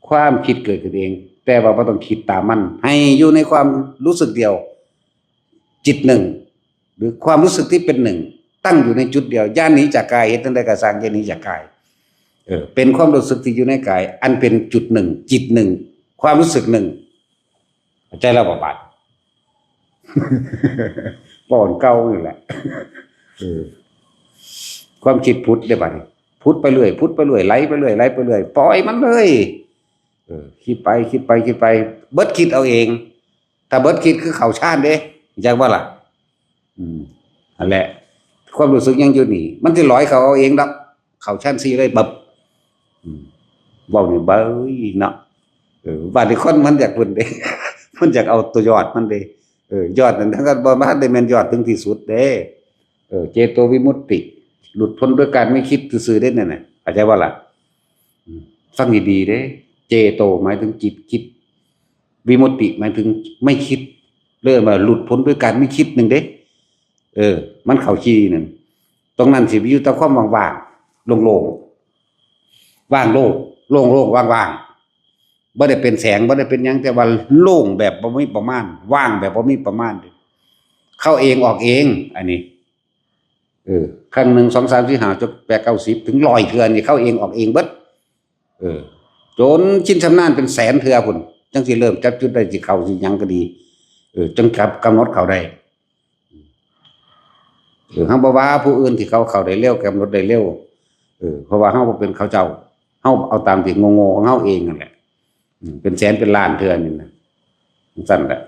ความคิดเกิดขึ้นเองแต่ว่าบ่ต้องคิดตามมันให้อยู่ในความรู้สึกเดียวจิตหนึ่งหรือความรู้สึกที่เป็นหนึ่งตั้งอยู่ในจุดเดียวย่านนี้จากกายเห็นตั้งแต่กระสร้างย่านนี้จากกายเป็นความรู้สึกที่อยู่ในกายอันเป็นจุดหนึ่งจิตหนึ่งความรู้สึกหนึ่งใจเราบาดป่อนเก่านี่แหละความคิดพุทธได้บัดนี้พุทธไปเรื่อยพุทธไปเรื่อยไหลไปเรื่อยปล่อยมันเลยคิดไปเบิดคิดเอาเองถ้าเบิดคิดคือเข่าชาติเด้จังว่าล่ะนั่นแหละความรู้สึกยังอยู่นี่มันจะลอยเขาเอาเองดอกเข่าชาติซีเลยบับเว้านี่เบ้ยเนาะบาดนี้คนมันอยากพุ่นเด้มันอยากเอาตัวยอดมันเด้ยอดนั้นทั้งก็บ่มาได้แม่นยอดถึงที่สุดเด้เจโตวิมุตติหลุดพ้นด้วยการไม่คิดซื่อๆได้นั่นน่ะเข้าใจว่าล่ะฟังดีๆเด้เจโตหมายถึงจิตคิดวิมุตติหมายถึงไม่คิดเริ่มมาหลุดพ้นด้วยการไม่คิดหนึ่งเด้ มันเข้าขี้นั่นตรงนั้นสิอยู่แต่ความว่างๆโล่งๆว่างโล่งโล่งๆว่างๆบ่ได้เป็นแสงบ่ได้เป็นหยังแต่ว่าโล่งแบบบ่มีประมาณว่างแบบบ่มีประมาณเข้าเองออกเองอันนี้ครั้งหนึ่ง2 3 4 5จน8 9 10ถึง100เทื่อนี่เข้าเองออกเองเบิดจนชินชำนาญเป็นแสนเทื่อพุ่นจังสิเริ่มจับจุดได้สิเข้าสิหยังก็ดีจนกำหนดเข้าได้เฮาบ่ว่าผู้อื่นที่เขาเข้าได้เร็วกำหนดได้เร็วเพราะว่าเฮาบ่เป็นเขาเจ้าเฮาเอาตามที่โง่ๆของเฮาเองนั่นแหละเป็นแสนเป็นล้านเทื่อนี่นะสั่นแหละ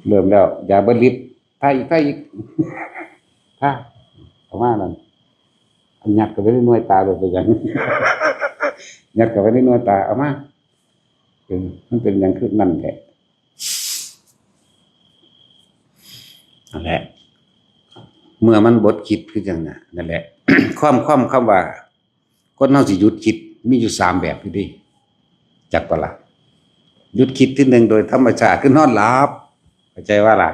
เริ่มแล้วอย่าเบิดฤทธิ์ถ้าอีกถ้าเอามานั่นยัดเข้าไปในหน่วยตาเลยไปอย่างยัดเข้าไปในหน่วยตาเอามามันเป็นอย่างคือนั่นแหละนั่นแหละเมื่อมันบดคิดคือจังน่ะนั่นแหละ ความคำว่าคนเฮาสิหยุดคิดมีอยู่3แบบอยู่ดิจักบ่ล่ะหยุดคิดที่1โดยธรรมชาติคือนอนหลับเข้าใจว่าล่ะ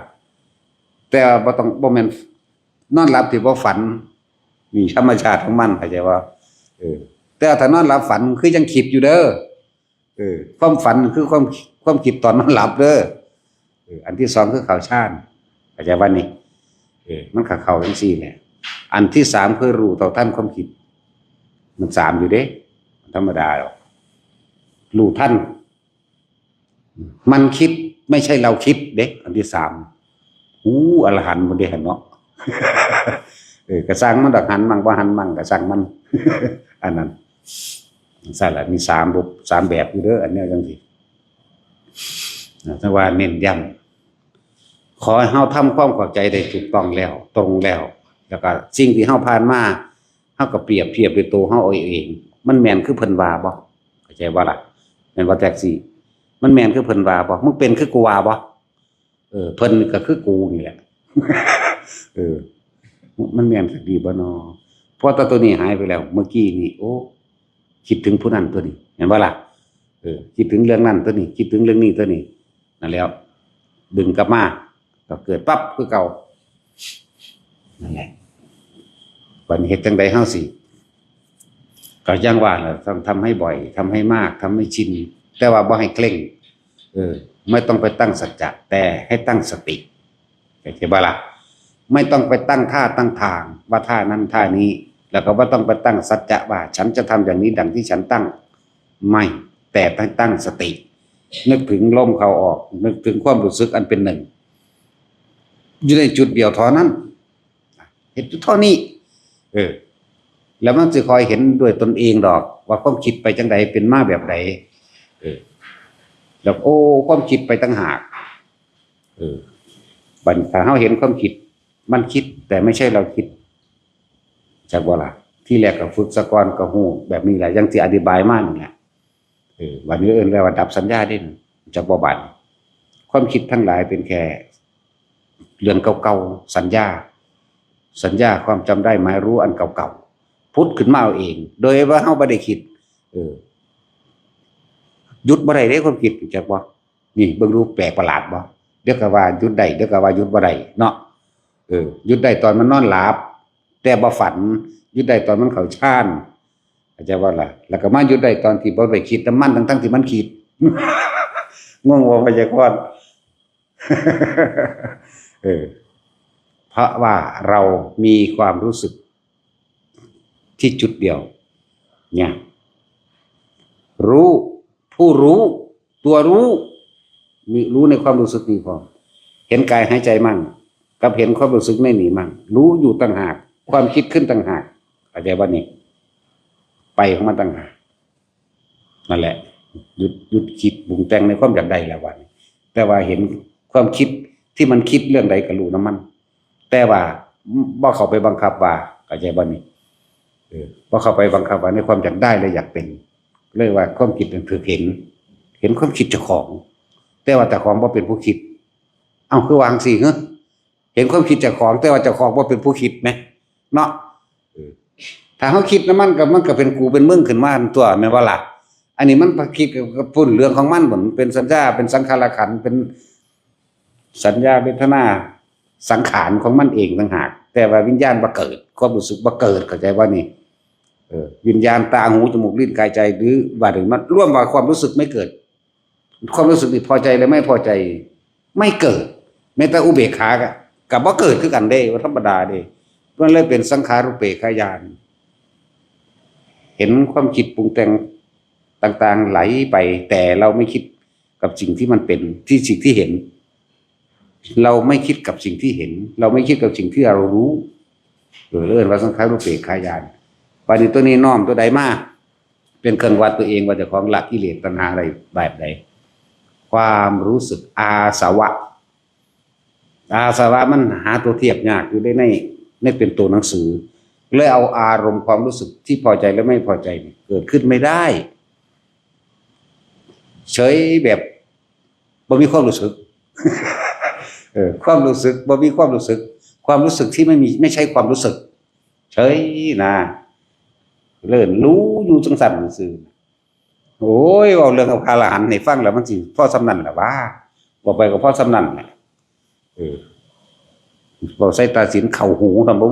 แต่บ่แม่นนอนหลับที่บ่ฝันมีธรรมชาติของมันเข้าใจว่าแต่ถ้านอนหลับฝันคือยังคิดอยู่เด้อความฝันคือความคิดตอนนอนหลับเด้ออันที่2คือข่าวชาญเข้าใจว่านี่มันเข้าจังซี่แหละอันที่3คือรู้เท่าทันความคิดมัน3อยู่เด้ธรรมดาหรอกรู้ทันมันคิดไม่ใช่เราคิดเด้อันที่3อรหันต์บ่ได้หั่นเนาะก็สร้างมันดอกหันมั่งบ่หันมั่งก็สร้างมัน อันนั้นซั่นล่ะมี3แบบอยู่เด้ออันนี้จังซี่ถ้าว่าเน้นย้ำขอให้เฮาทำความเข้าใจได้ถูกต้องแล้วตรงแล้วก็สิ่งที่เฮาผ่านมาเฮาก็เปรียบเทียบด้วยตัวเฮาเองมันแม่นคือเพิ่นว่าบ่เข้าใจบ่ล่ะแม่นว่าแท็กซี่มันแม่นคือเพิ่นว่าบ่มึงเป็นคือกูว่าบ่เพิ่นก็คือกูนี่แหละ มันแม่นสักดีบ่นอเพราะตัวนี้หายไปแล้วเมื่อกี้นี่โอ้คิดถึงผู้นั้นตัวนี้เห็นบ่ล่ะคิดถึงเรื่องนั้นตัวนี้คิดถึงเรื่องนี้ตัวนี้นั่นแล้วดึงกลับมาก็เกิดปั๊บคือเก่านั่นแหละวันนี้เฮ็ดจังได๋เฮาสิก็อย่างว่าล่ะต้องทำให้บ่อยทำให้มากทำให้ชินแต่ว่าบ่ให้เคร่งไม่ต้องไปตั้งสัจจะแต่ให้ตั้งสติเข้าใจบ่ล่ะไม่ต้องไปตั้งท่าตั้งทางว่าท่านั้นท่านี้แล้วก็ว่าต้องไปตั้งสัจจะว่าฉันจะทำอย่างนี้ดังที่ฉันตั้งไม่แต่ตั้งสตินึกถึงลมเข้าออกนึกถึงความรู้สึกอันเป็นหนึ่งอยู่ในจุดเดียวเท่านั้นเห็นเท่านี้แล้วมันจะคอยเห็นด้วยตนเองดอกว่าความคิดไปจังใดเป็นมาแบบใดแล้วโอ้ความคิดไปตั้งหากบัดถ้าเฮาเห็นความคิดมันคิดแต่ไม่ใช่เราคิดจักบ่ล่ะที่แรกก็ฝึกสะก่อนก็ฮู้แบบนี้แหละอย่างที่อธิบายมานี่แหละวันนี้เรียกว่าดับสัญญาได้จักบ่บัดความคิดทั้งหลายเป็นแค่เรื่องเก่าๆสัญญาความจำได้หมายรู้อันเก่าๆพุทธขึ้นมาเอาเองโดยว่าเฮาบ่ได้คิดหยุดบ่ได้เด้ความคิดจักบ่นี่เบิ่งดูแปลกประหลาดบ่เดี๋ยวก็ว่าหยุดได้เดี๋ยวก็ว่าหยุดบ่ได้เนาะหยุดได้ตอนมันนอนหลับแต่บ่ฝันหยุดได้ตอนมันเข้าฌานเข้าใจว่าล่ะแล้วก็มาหยุดได้ตอนที่บ่ไปคิดน้ำมันทั้งที่มันคิด ง่วงบ่พยากรณ์ เพราะว่าเรามีความรู้สึกที่จุดเดียวเนี่ยรู้ผู้รู้ตัวรู้มีรู้ในความรู้สึกนี้พอเห็นกายหายใจมั่งกับเห็นความรู้สึกในนี่มั่งรู้อยู่ต่างหากความคิดขึ้นต่างหากเข้าใจว่านี่ไปของมันต่างหากนั่นแหละหยุดคิดปรุงแต่งในความอยากได้แล้ววันแต่ว่าเห็นความคิดที่มันคิดเรื่องใดก็รู้น้ำมันแต่ว่าบ่เข้าไปบังคับว่าเข้าใจบ่นี่บ่เข้าไปบังคับว่าในความอยากได้และอยากเป็นเลยว่าความคิดนั้นคือเห็นความคิดเจ้าของแต่ว่าเจ้าของบ่เป็นผู้คิดเอ้าคือวางสิเหรอเห็นความคิดเจ้าของแต่ว่าเจ้าของบ่เป็นผู้คิดมั้ยเนาะถ้าเฮาคิดแล้วมันก็เป็นกูเป็นมึงขึ้นมาตัวแม่นบ่ล่ะอันนี้มันคิดกับปุ่นเรื่องของมันบ่เป็นสัญญาเป็นสังขารขันธ์เป็นสัญญาเวทนา สังขารของมันเองต่างหากแต่ว่าวิญญาณบ่เกิดความรู้สึกบ่เกิดเข้าใจว่านี่วิญญาณตาหูจมูกลิ้นกายใจหรือว่าถึงมันร่วมว่าความรู้สึกไม่เกิดความรู้สึกที่พอใจและไม่พอใจไม่เกิดแม้แต่อุเบกขากับบ่เกิดคือกันเด้ว่าธรรมดาเด้มันเลยเป็นสังขารุเปกขญาณเห็นความคิดปรุงแต่งต่างๆไหลไปแต่เราไม่คิดกับสิ่งที่มันเป็นที่สิ่งที่เห็นเราไม่คิดกับสิ่งที่เห็นเราไม่คิดกับสิ่งที่เรารู้เรื่องว่าสังขารุเปกขญาณปานี้ตัวนี้น้อมตัวใดมากเป็นเครื่องวัดตัวเองว่าจะของละกิเลสตัณหาอะไรแบบใดความรู้สึกอาสวะมันหาตัวเทียบยากอยู่ได้ในเป็นตัวหนังสือเลยเอาอารมณ์ความรู้สึกที่พอใจและไม่พอใจเกิดขึ้นไม่ได้เฉยแบบบ่มีความรู้สึกความรู้สึกบ่มีความรู้สึกความรู้สึกที่ไม่ใช่ความรู้สึกเฉยนะเลิ่นรู้อยู่จังสั่นซื่อโอ้ยเว้าเรื่องพระอรหันต์ให้ฟังแล้วมันสิพอสำนั้นล่ะว่าบ่ไปก็พอสำนั้นแหละบ่ใส่ตาสินเข้าหูทำบ่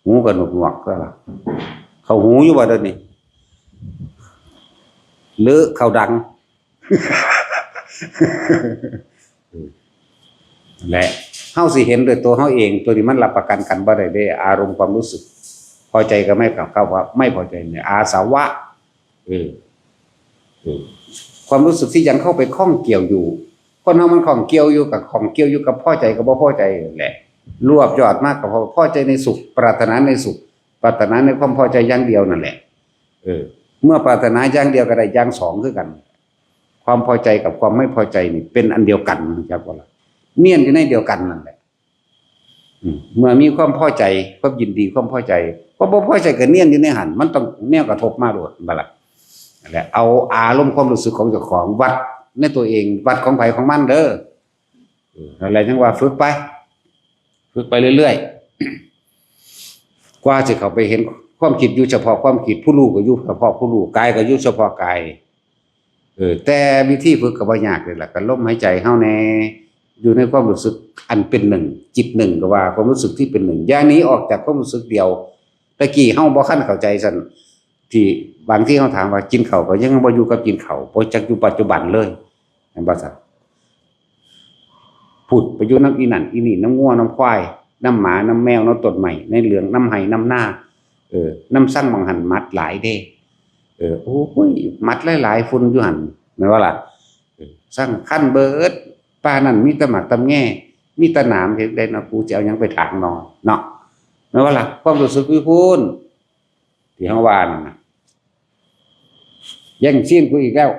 หูก็หนวกๆก็ล่ะเข้าหูอยู่บ่เดี๋ยวนี้หรือเข้าดังและเฮาสิเห็นด้วยตัวเฮาเองตัวนี้มันรับประกันกันบ่ได้เด้อารมณ์ความรู้สึกพอใจก็ไม่เข้าว่าไม่พอใจเนี่ยอาสวะความรู้สึกที่ยังเข้าไปข้องเกี่ยวอยู่คนเฮามันข้องเกี่ยวอยู่กับพอใจกับบ่พอใจแหละรวบยอดมากกับพอใจในสุขปรารถนาในสุขปรารถนาในความพอใจอย่างเดียวนั่นแหละเมื่อปรารถนาอย่างเดียวก็ได้อย่างสองคือกันความพอใจกับความไม่พอใจนี่เป็นอันเดียวกันครับว่าล่ะเนียนอยู่ในเดียวกันนั่นแหละเมื่อมีความพอใจความยินดีความพอใจความบ่พอใจก็เนียนอยู่ในหันมันต้องแนวกระทบมาโดดบ่ล่ะนั่นแหละเอาอารมณ์ความรู้สึกของเจ้าของวัดในตัวเองวัดของไผของมันเด้ออะไรจังว่าฝึกไปเรื่อยๆกว่าจะเข้าไปเห็นความคิดอยู่เฉพาะความคิดผู้รู้ก็อยู่เฉพาะผู้รู้กายก็อยู่เฉพาะกายแต่วิธีฝึกก็บ่ยากเลยล่ะก็ลมหายใจเฮาแน่อยู่ในความรู้สึกอันเป็นหนึ่งจิตหนึ่งก็ว่าความรู้สึกที่เป็นหนึ่งอย่านี้ออกจากความรู้สึกเดียวตะกี้เฮาบ่คันเข้าใจซั่นที่บางที่เฮาถามว่ากินข้าวก็ยังบ่อยู่กับกินข้าวบ่จักอยู่ปัจจุบันเลยแม่นบ่ซั่นพูดไปอยู่น้ำอีนั่นอีนี่น้ำงัวน้ำควายน้ำหมาน้ำแมวน้ำต้นไม้ในเหลืองน้ำไห้น้ำหน้าน้ำสั่งบางหันมัดหลายเด้โอ้ยมัดหลายๆฝุ่นอยู่หั่นแม่นว่าล่ะสั่งคันเบิดป่านั่นมีแต่หมากตำแง่มีแต่หนามเฮ็ดได้นะกูจะเอาหยังไปถางนอนเนาะแม่นว่าล่ะความรู้สึกวิพูนที่เฮาว่านั่นน่ะแย่งซีนกูอีกแล้ว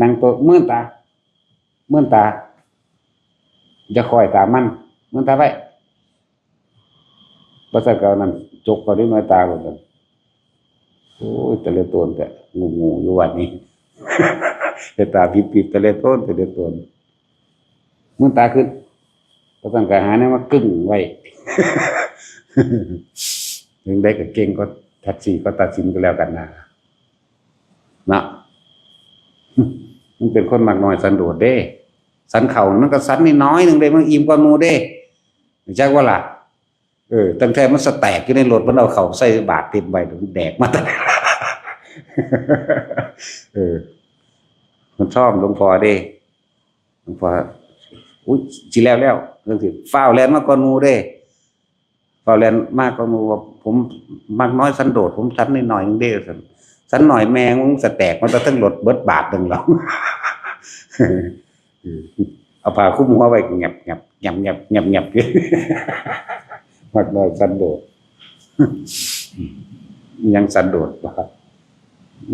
นั่งโต๊ะเมื่อนตาจะคอยตามันเมื่อนตาไว้บ่ซักก็นั่นจกก็ด้วยน้อยตาบ่ซั่นโอ้ยแต่ละตนแต่งูอยู่วันนี้แต่ตาปิบๆแต่ละตนเมื่อนตาขึ้นบ่ซั่นก็หาแนวมากึ้งไว้ถึงได้ก็เก่งก็ทัดสีก็ตัดสินก็แล้วกันนะมันเป็นคนมากน้อยสันโดษเด้สันเข่ามันก็สันนิดน้อยนึงเด้มันอิ่มกว่าหมู่เด้จักว่าล่ะตั้งแต่มันสแตกอยู่ในรถมันเอาเข่าใส่บาตรติดไว้แดกมาตั้งมันชอบหลวงพ่อเด้หลวงพ่ออุ้ยสิแล้วเรื่องสิฟ้าวแลนมากกว่าหมู่เด้ฟ้าวแลนมากกว่าหมู่ผมมากน้อยสันโดษผมสันนิดหน่อยนึงเด้สันหน่อยแมงมึงสแตกมันตั้งรถเบิดบาทนึงหรอกเอาผ้าคลุมหัวไว้เงียบมากน้อยสันโดษยังสันโดษว่า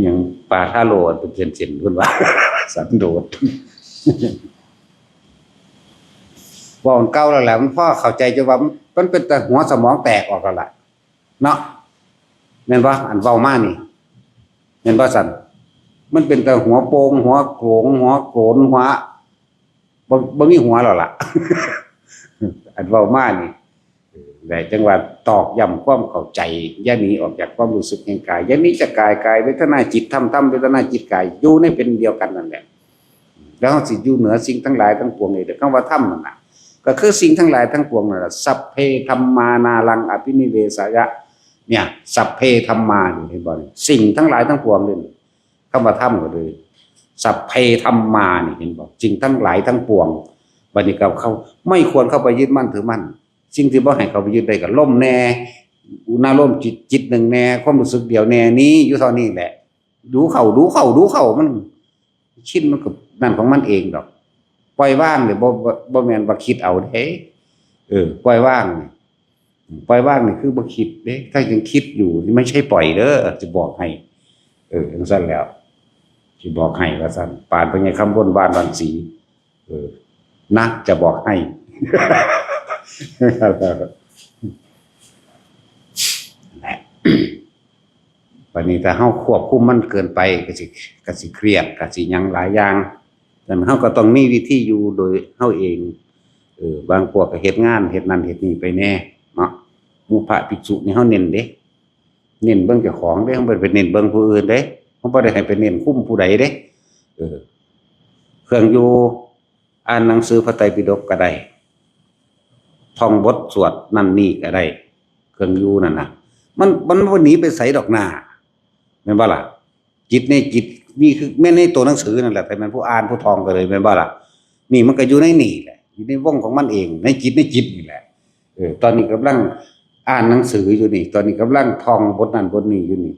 ยังปลาท่าโลเป็นเส้นๆเพิ่นว่าสันโดษว่ามันเก่าแล้วแหละมันพ่อเข้าใจจะว่ามันเป็นแต่หัวสมองแตกออกแล้วล่ะเนาะแม่นบ่อันเว้ามานี่แม่นบ่สั่นมันเป็นแต่หัวโปงหัวโกงหัวโกนหัวบ่มีหัวแล้วล่ะอันเว้ามานี่ได้จังว่าตอกย้ำความเข้าใจอย่าหนีออกจากความรู้สึกแห่งกายอย่าหนีจากกายเวทนาจิตธรรมเวทนาจิตกายอยู่ในเป็นเดียวกันนั่นแหละ แล้วเฮาสิอยู่เหนือสิ่งทั้งหลายทั้งปวงนี่คำว่าธรรมนั่นน่ะก็คือสิ่งทั้งหลายทั้งปวงนั่นล่ะสัพเพธัมมานารังอภินิเวสยะเนี่ยสัพเพธัมมานี่เห็นบ่สิ่งทั้งหลายทั้งปวงนี่คำว่าธรรมก็เลยสัพเพธัมมานี่เห็นบ่สิ่งทั้งหลายทั้งปวงบัดนี้ก็เขาไม่ควรเข้าไปยึดมั่นถือมั่นสิ่งที่บ่ให้เขาไปยึดได้ก็ล่มแน่อุณาร่มจิตหนึ่งแน่ความรู้สึกเดียวแน่นี้อยู่เท่านี้แหละดูเข้ามันชินมันก็นั่นของมันเองดอกปล่อยว่างเนี่ยบ่แม่นว่าคิดเอาเด้ปล่อยว่างนี่คือบ่คิดเด้ถ้ายังคิดอยู่นี่ไม่ใช่ปล่อยเด้อจะบอกให้จังซั่นแล้วสิบอกให้ว่าซั่นปานไปไงคำบนบ้านวันศรีนะจะบอกให้ วันนี้ถ้าเฮาควบคุมมันเกินไปก็สิเครียดก็สิหยังหลายอย่างแต่เฮาก็ต้องมีวิธีอยู่โดยเฮาเองบางพวกก็เฮ็ดงานเฮ็ดนั่นเฮ็ดนี่ไปแน่เนาะหมู่พระภิกษุนี่เฮาเน้นเด้เน้นเบิ่งเจ้าของเด้เฮาบ่ได้ไปเน้นเบิ่งผู้อื่นเด้เฮาบ่ได้ให้ไปเน้นคุมผู้ใดเด้เครื่องอยู่อ่านหนังสือพระไตรปิฎกก็ได้ท่องบทสวดนั่นนี่ก็ได้เครื่องอยู่นั่นน่ะมันบ่หนีไปไสดอกหน้าแม่นบ่ล่ะจิตในจิตนี่คือแม่นในตัวหนังสือนั่นแหละแต่มันผู้อ่านผู้ท่องก็เลยแม่นบ่ล่ะนี่มันก็อยู่ในนี่แหละอยู่ในวงของมันเองในจิตนี่แหละตอนนี้กำลังอ่านหนังสืออยู่นี่ตอนนี้กำลังท่องบทนั้นบทนี้อยู่นี่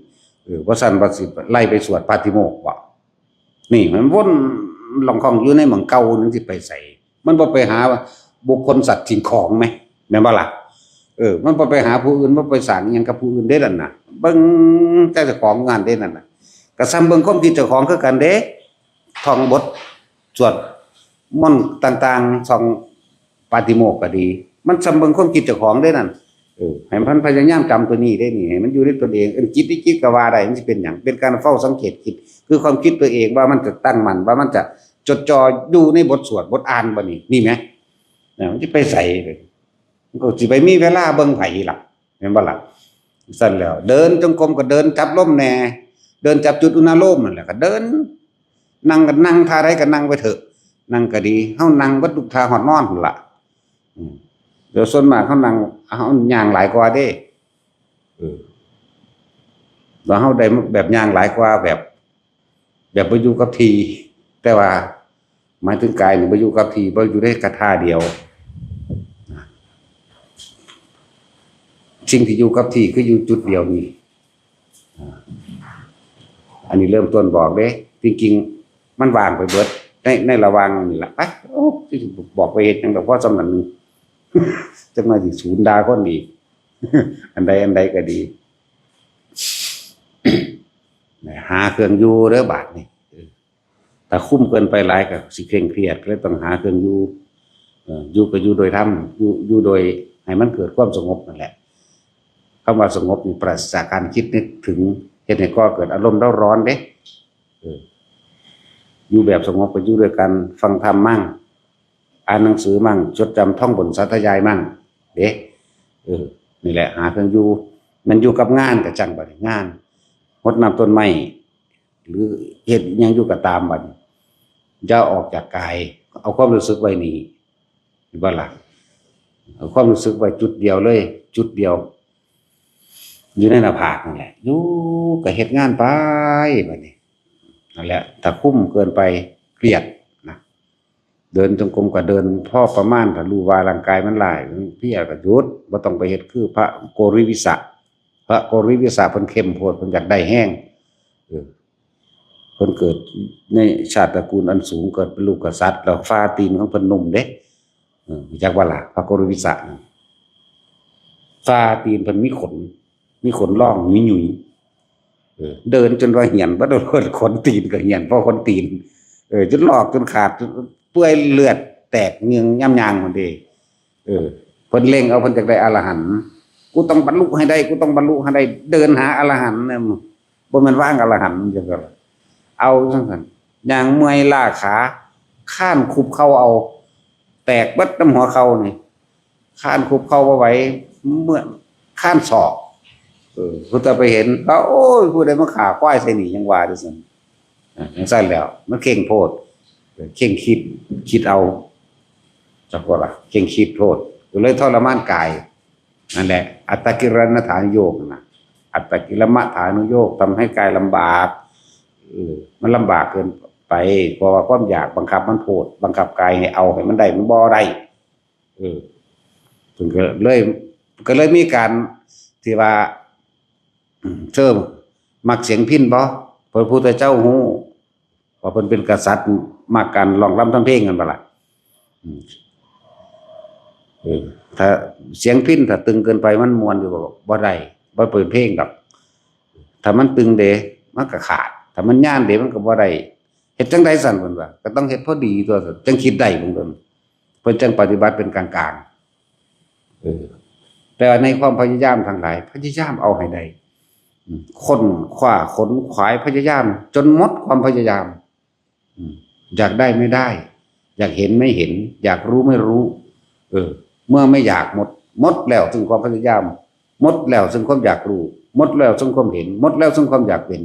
ว่าซั่นว่าสิไล่ไปสวดปาติโมกข์บ่นี่มันวนหลองของอยู่ในหม่องเก่านั่นสิไปไสมันบ่ไปหาบุคคลสัตว์สิ่งของมั้ยแม่นบ่ล่ะมันบ่ไปหาผู้อื่นบ่ไปสร้างหยังกับผู้อื่นเด้นั่นน่ะเบิ่งแต่เจ้าของงานเด้นั่นน่ะก็ซ้ำเบิ่งความคิดเจ้าของคือกันเด้ท่องบทสวดมนต์ต่างๆท่องปาติโมกข์ก็ดีมันซ้ำเบิ่งความคิดเจ้าของเด้นั่นให้มันพยายามจำตัวนี้ได้นี่ให้มันอยู่ในตนเองจิตที่คิดก็ว่าได้มันสิเป็นหยังเป็นการเฝ้าสังเกตคิดคือความคิดตัวเองว่ามันจะตั้งมั่นว่ามันจะจดจ่ออยู่ในบทสวดบทอ่านบ่นี่มั้ยมันสิไปไสก็สิไปมีเวลาเบิ่งไผล่ะแม่นบ่ล่ะซั่นแล้วเดินจงกรมก็เดินจับลมแน่เดินจับจุดอุณาโลมนั่นแหละก็เดินนั่งก็นั่งท่าใดก็นั่งไปเถอะนั่งก็ดีเฮานั่งบ่ทุกท่าฮอดนอนพุ่นล่ะเดี๋ยวส่วนมากเฮานั่งเฮาย่างหลายกว่าเด้แล้วเฮาได้แบบย่างหลายกว่าแบบบ่อยู่กับที่แต่ว่าหมายถึงกายนี่บ่อยู่กับที่บ่อยู่ได้กระท่าเดียวสิ่งที่อยู่กับที่คืออยู่จุดเดียวนี่อันนี้เริ่มต้นบอกเด้จริงๆมันว่างไปเบิดในระหว่างนี่ล่ะไปสิบอกไปเฮ็ดจังดอกพอสำนั้นนึงจังว่าสิศูนย์ด่าคนอีกอันใดก็ดีหาเครื่องอยู่เด้อบาดนี่ถ้าคุ้มเกินไปหลายก็สิเคร่งเครียดเลยต้องหาเครื่องอยู่อยู่ก็อยู่โดยธรรมอยู่โดยให้มันเกิดความสงบนั่นแหละคำว่าสงบนี่ปราศจากการคิดนึกถึงเฮ็ดให้ก่อเกิดอารมณ์ร้อนเด้อยู่แบบสงบก็อยู่ด้วยกันฟังธรรมมั่งอ่านหนังสือมั่งจดจำท่องบทสาธยายมั่งเด้นี่แหละหาเครื่องอยู่มันอยู่กับงานก็จังบัดงานรดน้ำต้นไม้หรือเฮ็ดหยังอยู่ก็ตามบัดอย่าออกจากกายเอาความรู้สึกไว้นี่บ่ล่ะเอาความรู้สึกไว้จุดเดียวเลยจุดเดียวอยู่ในหน้าผากนั่นแหละอยู่ก็เฮ็ดงานไปบัดนี้นั่นแหละถ้าคุ้มเกินไปเครียดนะเดินจงกรมก็เดินพอประมาณถ้ารู้ว่าร่างกายมันหลายเพียก็หยุดบ่ต้องไปเฮ็ดคือพระโกริวิสะเพิ่นเข้มโพดเพิ่นอยากได้แห้งเพิ่นเกิดในชาติตระกูลอันสูงเกิดเป็นลูกกษัตริย์แล้วฟ้าตีนของเพิ่นนุ่มเด้จักว่าล่ะพระโกริวิสะฟ้าตีนเพิ่นมีขนร่องหยุ่ยๆเดินจนว่าเหี่ยนบ่โดนขนตีนก็เหี่ยนเพราะขนตีนจนลอกจนขาดเปื่อยเลือดแตกเงืองย่ำยางหมดเด้เพิ่นเล็งเอาเพิ่นจักได้อรหันต์กูต้องบรรลุให้ได้เดินหาอรหันต์เนี่ยบ่แม่นว่างอรหันต์จังซั่นเอาจังซั่นย่างเมื่อยล้าขาข้านคุบเข่าเอาแตกเบิดน้ำหัวเข่านี่ข้านคุบเข่าบ่ไหวเมื่อข้านศอกผู้ตาไปเห็นก็โอ้ยผู้ใดมาฆ่าควายใส่นี่ยังว่าจังซั่นจังซั่นแล้วมันเข่งโพด เข่งคิดเอาจักว่าล่ะเข่งคิดโทษก็เลยทรมานกายนั่นแหละอัตตกิรณฐานโยกนะอัตตกิลมะฐานุโยกทำให้กายลำบากมันลำบากเกินไปเพราะว่าความอยากบังคับมันโทษบังคับกายให้เอาให้มันได้มันบ่ได้ถึงก็เลยมีการที่ว่าเชิญมักเสียงพิณบ่พระพุทธเจ้าฮู้ว่าเพิ่นเป็นกษัตริย์มักการร้องรำทำเพลงกันบ่ล่ะถ้าเสียงพิณถ้าตึงเกินไปมันม่วนอยู่บ่ได้บ่เปิดเพลงดอกถ้ามันตึงเด้มันก็ขาดถ้ามันย่านเด้มันก็บ่ได้เฮ็ดจังได๋สั่นเพิ่นว่าก็ต้องเฮ็ดพอดีตัวจังคิดได้เพิ่นจังปฏิบัติเป็นกลางๆแต่ในความพยายามทั้งหลายพยายามเอาให้ได้ค้นคว้าขนขวายพยายามจนหมดความพยายามอยากได้ไม่ได้อยากเห็นไม่เห็นอยากรู้ไม่รู้เมื่อไม่อยากหมดแล้วซึ่งความพยายามหมดแล้วซึ่งความอยากรู้หมดแล้วซึ่งความเห็นหมดแล้วซึ่งความอยากเป็น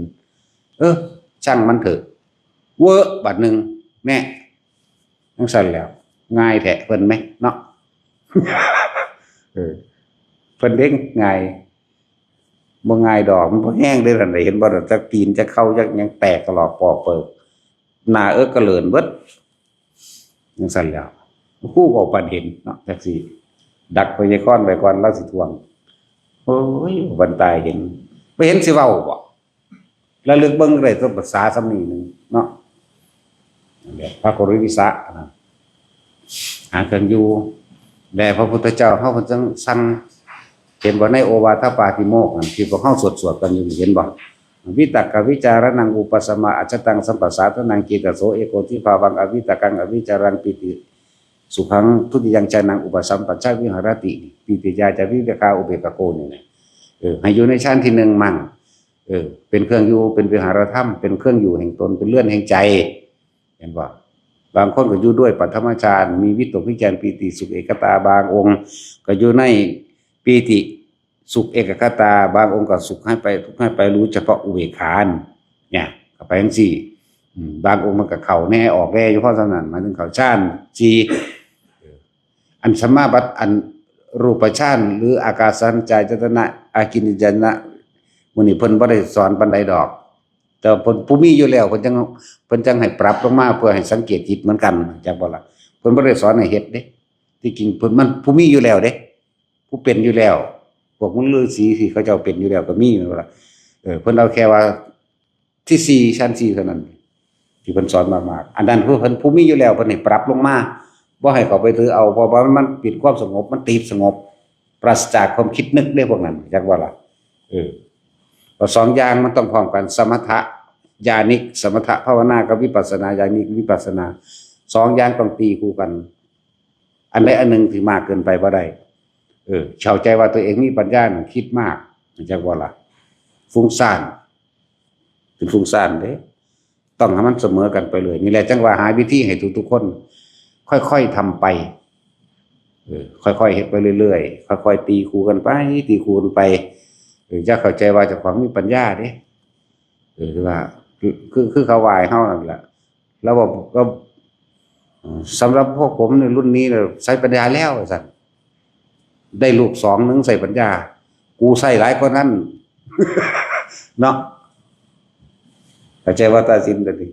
ช่างมันเถอะเวอร์บัดหนึ่งแน่ทั้งสั่นแล้วง่ายแท้เพิ่นไหมเนาะเพิ่นเด้งง่ายบ่ง่ายดอกมันบ่แห้งได้ล่ะเห็นบ่จักตีนจักเข้าจักหยังแตกตลอดปอกเปิกหน้ากระเลินเบิดจังซั่นแล้วผู้ก็ปานเห็นเนาะจักสิดักพยากรณ์ไว้ก่อนแล้วสิทวงโอ้ยบันตายเห็นบ่เห็นสิเว้าบ่ระลึกเบิ่งได้ต้องภาษาสำนีนึงเนาะแบบพระโกริวิสะนะหากันอยู่แต่พระพุทธเจ้าเฮาเพิ่นจังสั่งเห็นบ่ในโอวาทปาติโมกข์ที่พวกเฮาสวดกันอยู่เห็นบ่วิตกวิจารณังอุปสมาอัจฉตังสัมปสาทนังกีตโสเอโกทิภาวังอวิตกังอวิจารังปิติสุขังทุติยังจานังอุปสัมปัชชะวิหารติปิติยาจะวิเวกาอุเบกโกนี่นะให้อยู่ในชั้นที่หนึ่งมั่งเป็นเครื่องอยู่เป็นวิหารธรรมเป็นเครื่องอยู่แห่งตนเป็นเลื่อนแห่งใจเห็นบ่บางคนก็อยู่ด้วยปัทมฌานมีวิตกวิจารปิติสุขเอกตาบางองค์ก็อยู่ในปีติสุขเอกคตาบางองค์ก็สุขให้ไปทุกข์ให้ไปรู้เฉพาะอุเบกขาเนี่ยก็ไปจังซี่บางองค์มันก็เข้าแน่ออกแน่อยู่เพราะฉะนั้นหมายถึงเข้าฌานจีอันสมาบัติอันรูปฌานหรืออากาสัญจายตนะอากินญาณะมื้อนี้เพิ่นบ่ได้สอนปานใดดอกแต่เพิ่นผู้มีอยู่แล้วเพิ่นจังให้ปรับลงมาเพื่อให้สังเกตจิตเหมือนกันจักบ่ล่ะเพิ่นบ่ได้สอนให้เฮ็ดเด้ที่จริงเพิ่นมันผู้มีอยู่แล้วเด้ผู้เป็นอยู่แล้วพวกมนุษย์ฤาษีที่เขาเจ้าเป็นอยู่แล้วก็มีแม่นบ่ล่ะเพิ่นเอาแค่ว่าที่4ชั้น4เท่านั้นที่เพิ่นสอนมากๆอันนั้นคือเพิ่นผู้มีอยู่แล้วเพิ่นให้ปรับลงมาบ่ให้เขาไปถือเอาเพราะว่ามันปิดความสงบมันติดสงบปราศจากความคิดนึกได้พวกนั้นจักว่าล่ะสองอย่างมันต้องพร้อมกันสมถะญาณิกสมถะภาวนากับวิปัสสนาญาณิกวิปัสสนาสองอย่างต้องตีคู่กันอันใดอันหนึ่งที่มากเกินไปบ่ได้เข้าใจว่าตัวเองมีปัญญาคิดมากจักว่าล่ะฟุ้งซ่านเป็นฟุ้งซ่านเด้ต้องให้มันเสมอกันไปเลยนี่แหละจังว่าหาวิธีให้ทุกๆคนค่อยๆทำไปค่อยๆเฮ็ดไปเรื่อยๆค่อยๆตีคู่กันไปตีคู่กันไปจะเข้าใจว่าเจ้าของมีปัญญาเด้คือว่าคือเขาวายเฮานั่นแหละแล้วบอกก็สำหรับพวกผมในรุ่นนี้ใช้ปัญญาแล้วสั่นได้ลูก2นึงใส่ปัญญากูใส่หลายกว่านั้นเนาะเข้าใจว่าตาสินตะดิ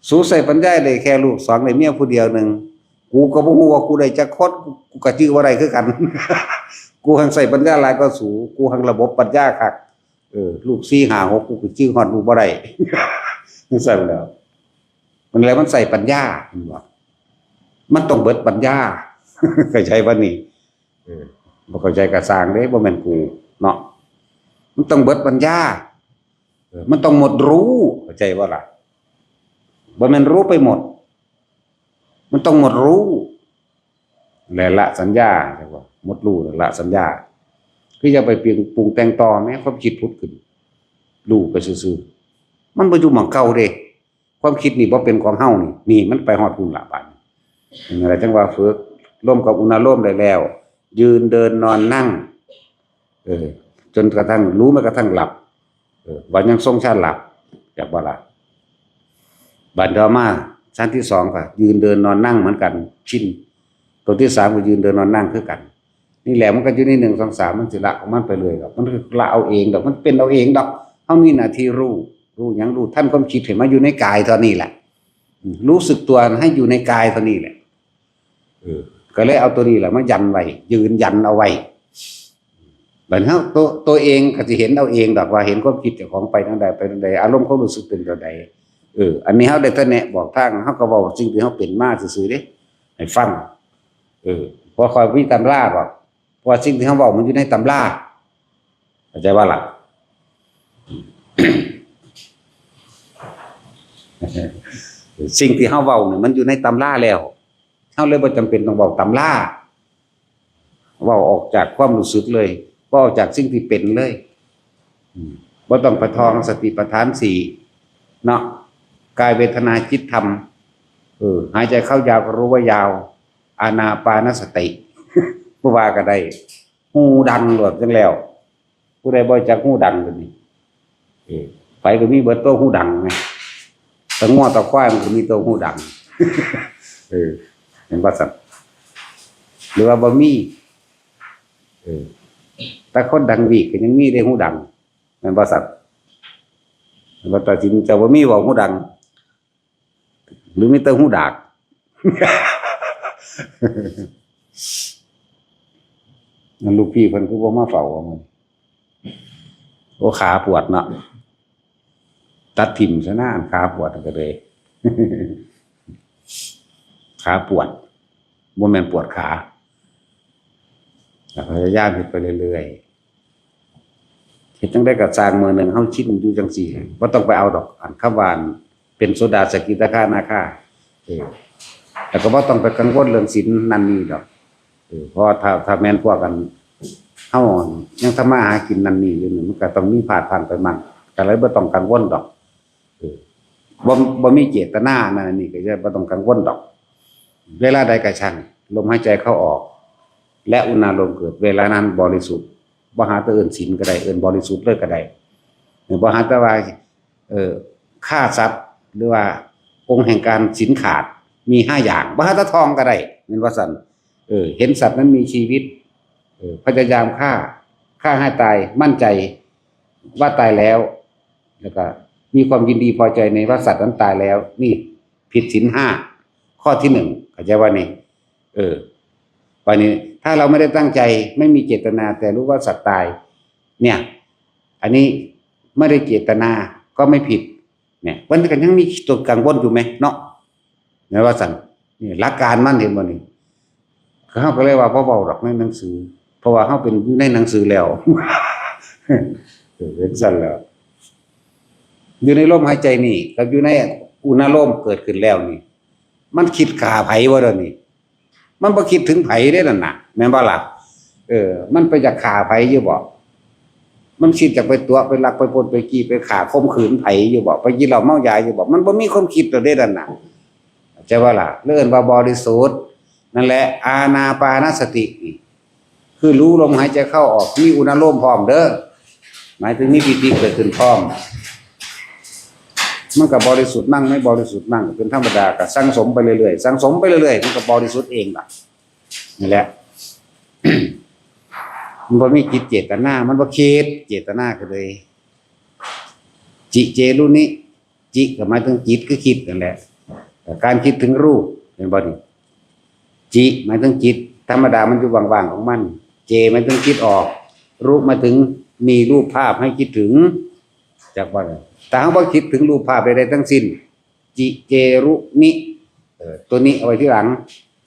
สู้ใส่ปัญญาได้แค่ลูก2ได้เมียผู้เดียวนึงกูก็บ่ฮู้ว่ากูได้จักคนกูก็ชื่อว่าได้คือกันกูหังใส่ปัญญาหลายก็สูกูหังระบบปัญญาคักลูก4 5 6กูก็ชื่อฮอดกูบ่ได้จังซั่นแล้วมันแล้วมันใส่ปัญญามันต้องเบิดปัญญาเข้าใจบ่นี่บ่เข้าใจก็สร้างเด้บ่แม่นกูเนาะมันต้องเบิดปัญญามันต้องหมดรู้เข้าใจบ่ล่ะบ่แม่นรู้ไปหมดมันต้องหมดรู้และละสัญญาใช่ป่ะหมดรู้ละสัญญาคือจะไปเปลี่ยนปรุงแต่งต่อแม้ความคิดพุทธขึ้นรู้ไปซื่อๆมันบ่อยู่หม้องเก่าเด้ความคิดนี่บ่เป็นของเฮานี่มันไปฮอดพุ่นละบาดนี่อะไรจังว่าฝึกร่วมกับอุณโลมได้แล้วยืนเดินนอนนั่งจนกระทั่งรู้แม้กระทั่งหลับวันยังทรงชาติหลับจากบ่ล่ะบัดต่อมา ชั้นที่สองก็ยืนเดินนอนนั่งเหมือนกันชินตัวที่สามก็ยืนเดินนอนนั่งคือกันนี่แหละมันก็อยู่ใน1 2 3มันสิละของมันไปเลยดอกมันคือละเอาเองดอกมันเป็นเอาเองดอกเฮามีหน้าที่รู้หยังรู้ท่านความคิดให้มาอยู่ในกายเท่านี้แหละรู้สึกตัวให้อยู่ในกายเท่านี้แหละก็เลยเอาตัวนี้แหละมายันไว้ยืนยันเอาไว้บัดเฮาตัวเองก็สิเห็นเอาเองดอกว่าเห็นความคิดเจ้าของไปทางใดไปทางใดอารมณ์ความรู้สึกเป็นจังใดอันนี้เฮาได้แต่แนะบอกทางเฮาก็เว้าสิ่งที่เฮาเป็นมาซื่อๆเด้ให้ฟังบ่ค่อยมีตำราหรอกเพราะสิ่งที่เฮาเว้ามันอยู่ในตำราเข้าใจบ่ล่ะ สิ่งที่เฮาเว้าเนี่ยมันอยู่ในตำราแล้วเฮาเลยบ่จำเป็นต้องเว้าตำราเว้าออกจากความรู้สึกเลยเว้าจากสิ่งที่เป็นเลยบ่ต้องไปท่องสติปัฏฐาน4เนาะกายเวทนาจิตธรรมหายใจเข้ายาวก็รู้ว่ายาวอานาปานสติผู้ว่าก็ได้หูดังโลดจังแล้วผู้ใดบ่จักหูดังบัดนี้ไปก็มีเบิดตัวหูดังไงตะง้อตะควายมันก็มีตัวหูดังเห็นบ่ซั่นหรือว่าบ่มีแต่คนดังวีกก็ยังมีได้หูดังแม่นบ่ซั่นบ่ตัดสินจะบ่มีเว้าหูดังหรือมีแต่หูดากนั่นลูกพี่เพิ่นคือบ่มาเฝ้าว่ามันโอ้ขาปวดเนาะตัดทิ่มซะนะขาปวดก็เลยขาปวดบ่แม่นปวดขาพยายามเฮ็ดไปเรื่อยๆเฮ็ดจังได๋ก็สร้างมื้อนึงเฮาชินอยู่จังซี่บ่ต้องไปเอาดอกอันคำว่าเป็นโสดาสกิทาคานาคาแต่ก็บ่ต้องไปกังวลเรื่องศีลนั่นนี่ดอกเพราะถ้าแม่นพวกกันเฮายังทำมาหากินนั่นนี่อยู่นี่มันก็ต้องมีพลาดพังไปมั่งก็เลยบ่ต้องกังวลดอกบ่มีเจตนานั่นนี่ก็จะบ่ต้องกังวลดอกเวลาใดก็ช่างลมหายใจเข้าออกและอุณาโลมเกิดเวลานั้นบริสุทธิ์บ่หาแต่เอิ้นศีลก็ได้เอิ้นบริสุทธิ์เลยก็ได้บ่หาแต่ว่าฆ่าสัตว์หรือว่าองค์แห่งการศีลขาดมี5อย่างบ่หาแต่ทองก็ได้แม่นว่าซั่นเห็นสัตว์นั้นมีชีวิตพยายามฆ่าให้ตายมั่นใจว่าตายแล้วแล้วก็มีความยินดีพอใจในว่าสัตว์นั้นตายแล้วนี่ผิดศีล5ข้อที่1เข้าใจว่านี่วันนี้ถ้าเราไม่ได้ตั้งใจไม่มีเจตนาแต่รู้ว่าสัตว์ตายเนี่ยอันนี้ไม่ได้เจตนาก็ไม่ผิดเนี่ยวันนี้ก็ยังมีตัวกังวลอยู่ไหมเนาะแม่ว่าสั่นนี่หลักการมันเห็นบ่นี่เขาก็เลยว่าบ่เว้าดอกในหนังสือเพราะว่าเฮาเป็นอยู่ในหนังสือแล้วเป็นสั่นแล้วอยู่ในลมหายใจนี่กับอยู่ในอุณาโลมเกิดขึ้นแล้วนี่มันคิดฆ่าไผบ่ดอกนี่มันบ่คิดถึงไผเด้นั่นน่ะแม่นบ่ล่ะมันไปอยากฆ่าไผอยู่บ่มันคิดอยากไปตัวไปลักไปปล้นไปกี้ไปฆ่าข่มขืนไผอยู่บ่ไปกินเหล้าเมายาอยู่บ่มันบ่มีความคิดตัวเด้นั่นน่ะใช่บ่ล่ะเอิ้นว่าบริสุทธิ์นั่นแหละอานาปานสติคือรู้ลมหายใจเข้าออกมีอุณาโลมพร้อมเด้อหมายถึงมีปิติเกิดขึ้นพร้อมมันก็บริสุทธิ์มั่งไม่บริสุทธิ์มั่งเป็นธรรมดาก็สังสมไปเรื่อยๆสังสมไปเรื่อยๆมันก็บริสุทธิ์เองล่ะนี่แหละ มันบ่มีจิตเจตนามันบ่คิดเจตนาก็เลยจิเจรุนิจิก็หมายถึงจิตคือคิดนั่นแหละการคิดถึงรูปเป็นบ่นี่จิหมายถึงจิตธรรมดามันอยู่ว่างๆของมันเจหมายถึงคิดออกรูปหมายถึงมีรูปภาพให้คิดถึงจากว่าแต่ถ้าบ่คิดถึงรูปภาพใดๆทั้งสิ้นจิเจรุนิตัวนี้เอาไว้ที่หลัง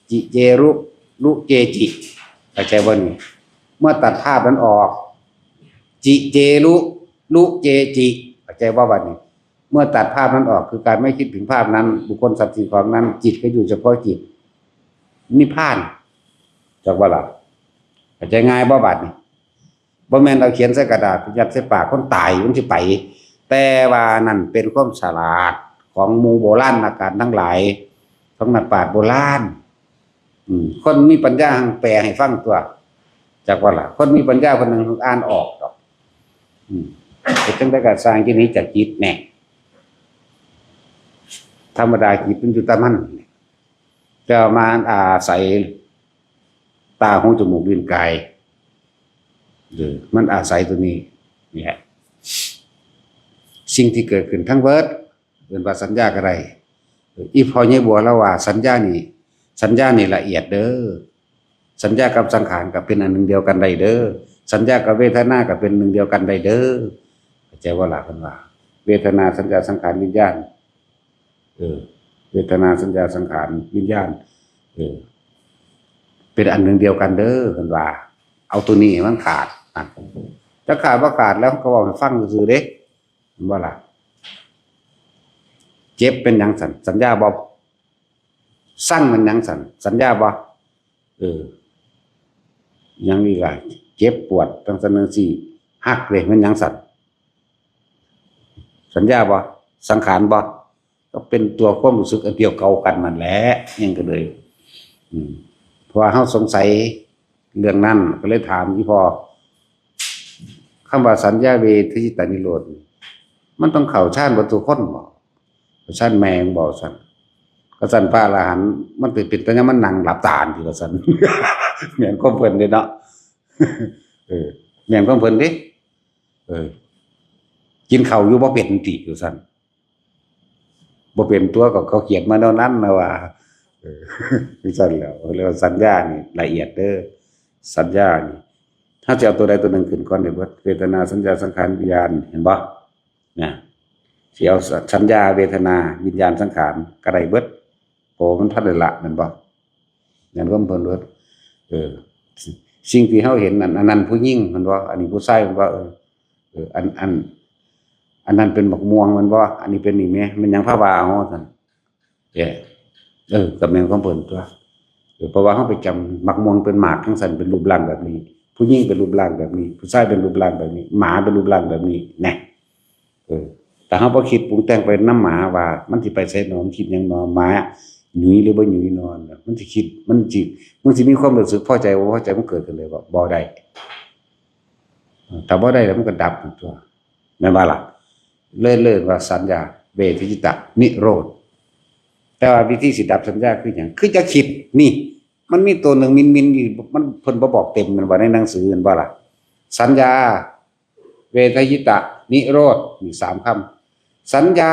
จิเจรุเจจิเข้าใจบ่นี่เมื่อตัดภาพนั้นออกจิเจรุเจจิเข้าใจว่าบัดนี้เมื่อตัดภาพนั้นออกคือการไม่คิดถึงภาพนั้นบุคคลสัตว์สิ่งของนั้นจิตก็อยู่เฉพาะจิตนิพพานจากว่าล่ะเข้าใจง่ายบ่บัดนี้บ่แม่นเอาเขียนใส่กระดาษยัดใส่ปากคนตายมันสิไปแต่ว่านั่นเป็นความฉลาดของหมู่โบราณนักการทั้งหลายของนักปราชญ์โบราณคนมีปัญญาแปลให้ฟังตัวจากว่าล่ะคนมีปัญญาคนหนึ่งอ่านออกดอกแต่จังได้ก็สร้างที่นี้จากจิตแน่ ธรรมดาจิตมันอยู่แต่มันแต่มาอาศัยตาหูจมูกลิ้นกายมันอาศัยตัวนี้นี่แหละสิ่งที่เกิดขึ้นทั้งเบิดเป็นว่าสัญญาอะไรอีพอเนี่ยบัวแล้วว่าสัญญานี่ละเอียดเด้อสัญญากับสังขารกับเป็นอันหนึ่งเดียวกันได้เด้อสัญญากับเวทนากับเป็นหนึ่งเดียวกันได้เด้อเข้าใจว่าหลักกันว่าเวทนาสัญญาสังขารวิญญาณเวทนาสัญญาสังขารวิญญาณเป็นอันหนึ่งเดียวกันเด้อกันว่าเอาตัวนี้มันขาดถ้าขาดว่าขาดแล้วก็บอกให้ฟังซื่อเด้ว่าล่ะเจ็บเป็นหยังสัญญาบ่สั่งมันหยังสัญญาบ่ยังอีกล่ะเจ็บปวดตั้งแต่นั้นสิหักเลยมันหยังสัญญาบ่สังขารบ่ก็เป็นตัวความรู้สึกอันเดียวเก่ากันนั่นแหละยังก็เลยเพราะว่าเฮาสงสัยเรื่องนั้นก็เลยถามอีพ่อคำว่าสัญญาเวทยิตานิโรธมันต้องเข้าฌานบ่ทุกคนบ่ฌานแมงบ่ซั่นก็ซั่นพระอรหันต์มันเป็นแต่ยังมันนั่งหลับตาอยู่ว่าซั่นแม่นความเพิ่นเด้เนาะแม่นความเพิ่นเด้กินข้าวอยู่บ่เป็นติอยู่ซั่นบ่เป็นตัวก็เขาเขียนมาเท่านั้นนะว่าคือซั่นแล้วเรียกว่าสัญญานี่ละเอียดเด้อสัญญานี่ถ้าจะเอาตัวใดตัวหนึ่งขึ้นก่อนได้เบิดเวทนาสัญญาสังขารวิญญาณเห็นบ่นะสิเอาสัญญาเวทนาวิญญาณสังขารก็ได้เบิดโอ้มันทันได้ละแม่นบ่อย่างร่วมเพิ่นเบิดสิ่งที่เฮาเห็นอันนั้นผู้หญิงมันบ่อันนี้ผู้ชายมันบ่อันนั้นเป็นบักม่วงมันบ่อันนี้เป็นนี่แม่มันยังพาว่าเฮาซั่นก็แม่นความเพิ่นตัวเพราะว่าเฮาไปจำบักม่วงเป็นหมากจังซั่นเป็นรูปร่างแบบนี้ผู้หญิงเป็นรูปร่างแบบนี้ผู้ชายเป็นรูปร่างแบบนี้หมาเป็นรูปร่างแบบนี้แน่แต่เฮาบ่คิดปรุงแต่งไปนำหมาว่ามันสิไปไสหนอคิดหยังหนอหมาหยุยหรือบ่หยุยนอนมันสิคิดมันสิมีความรู้สึกพอใจบ่พอใจมันเกิดขึ้นเลยบ่ได้ถ้าบ่ได้แล้วมันก็ดับตัวแม่นบ่ล่ะเลยว่าสัญญาเวทยิตะนิโรธแต่ว่าวิธีสิดับสัญญาคือหยังคือจะคิดนี่มันมีตัวหนึ่งมินอยู่มันเพิ่นบ่บอกเต็มมันว่าในหนังสือมันบ่ล่ะสัญญาเวทยิตะนิโรธมี3คำสัญญา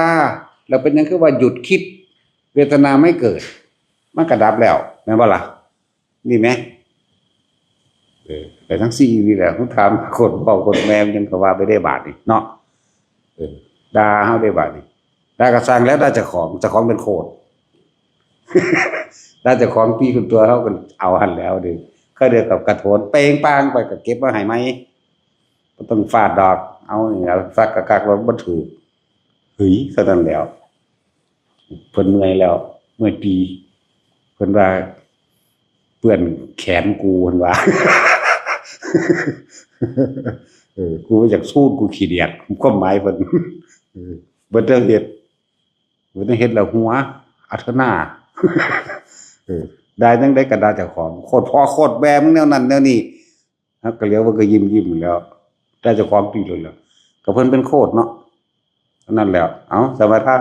แล้วเป็นหยังคือว่าหยุดคิดเวทนาไม่เกิดมันก็ดับแล้วแม่นบ่ล่ะนี่แหมแต่ทั้ง4นี่แหละผมถามคนเว้าคนแม่ยังก็ว่าไปได้บาทนี่เนาะด่าเฮาได้บาดนี่ด่าก็สร้างแล้วด่าเจ้าของเป็นโคตรด่าเจ้าของปีคุณตัวเฮาก็เอาหั่นแล้วดิก็เดียวกับกระโถนเปงปางไปก็เก็บมาให้ไหมบ่ต้องฟาดดอกเอานี่เอาซักกักๆแล้วบ่ถือเฮ้ยเท่านั้นแล้วเพิ่นเมื่อยแล้วเมื่อยปีเพิ่นว่าเปื้อนแขนกูเพิ่นว่ากูอยากสู้กูขี้เดียดความหมายเพิ่นบ่ได้เฮ็ดแล้วหัวอัธนาได้จังได๋ก็ด่าเจ้าของโคตรพ่อโคตรแม่มึงแนวนั้นแนวนี้ก็เหลียวมันก็ยิ้มๆแล้วได้เจ้าของปีเลยแล้วก็เพิ่นเป็นโคตรเนาะนั่นแหละเอาสมาทาน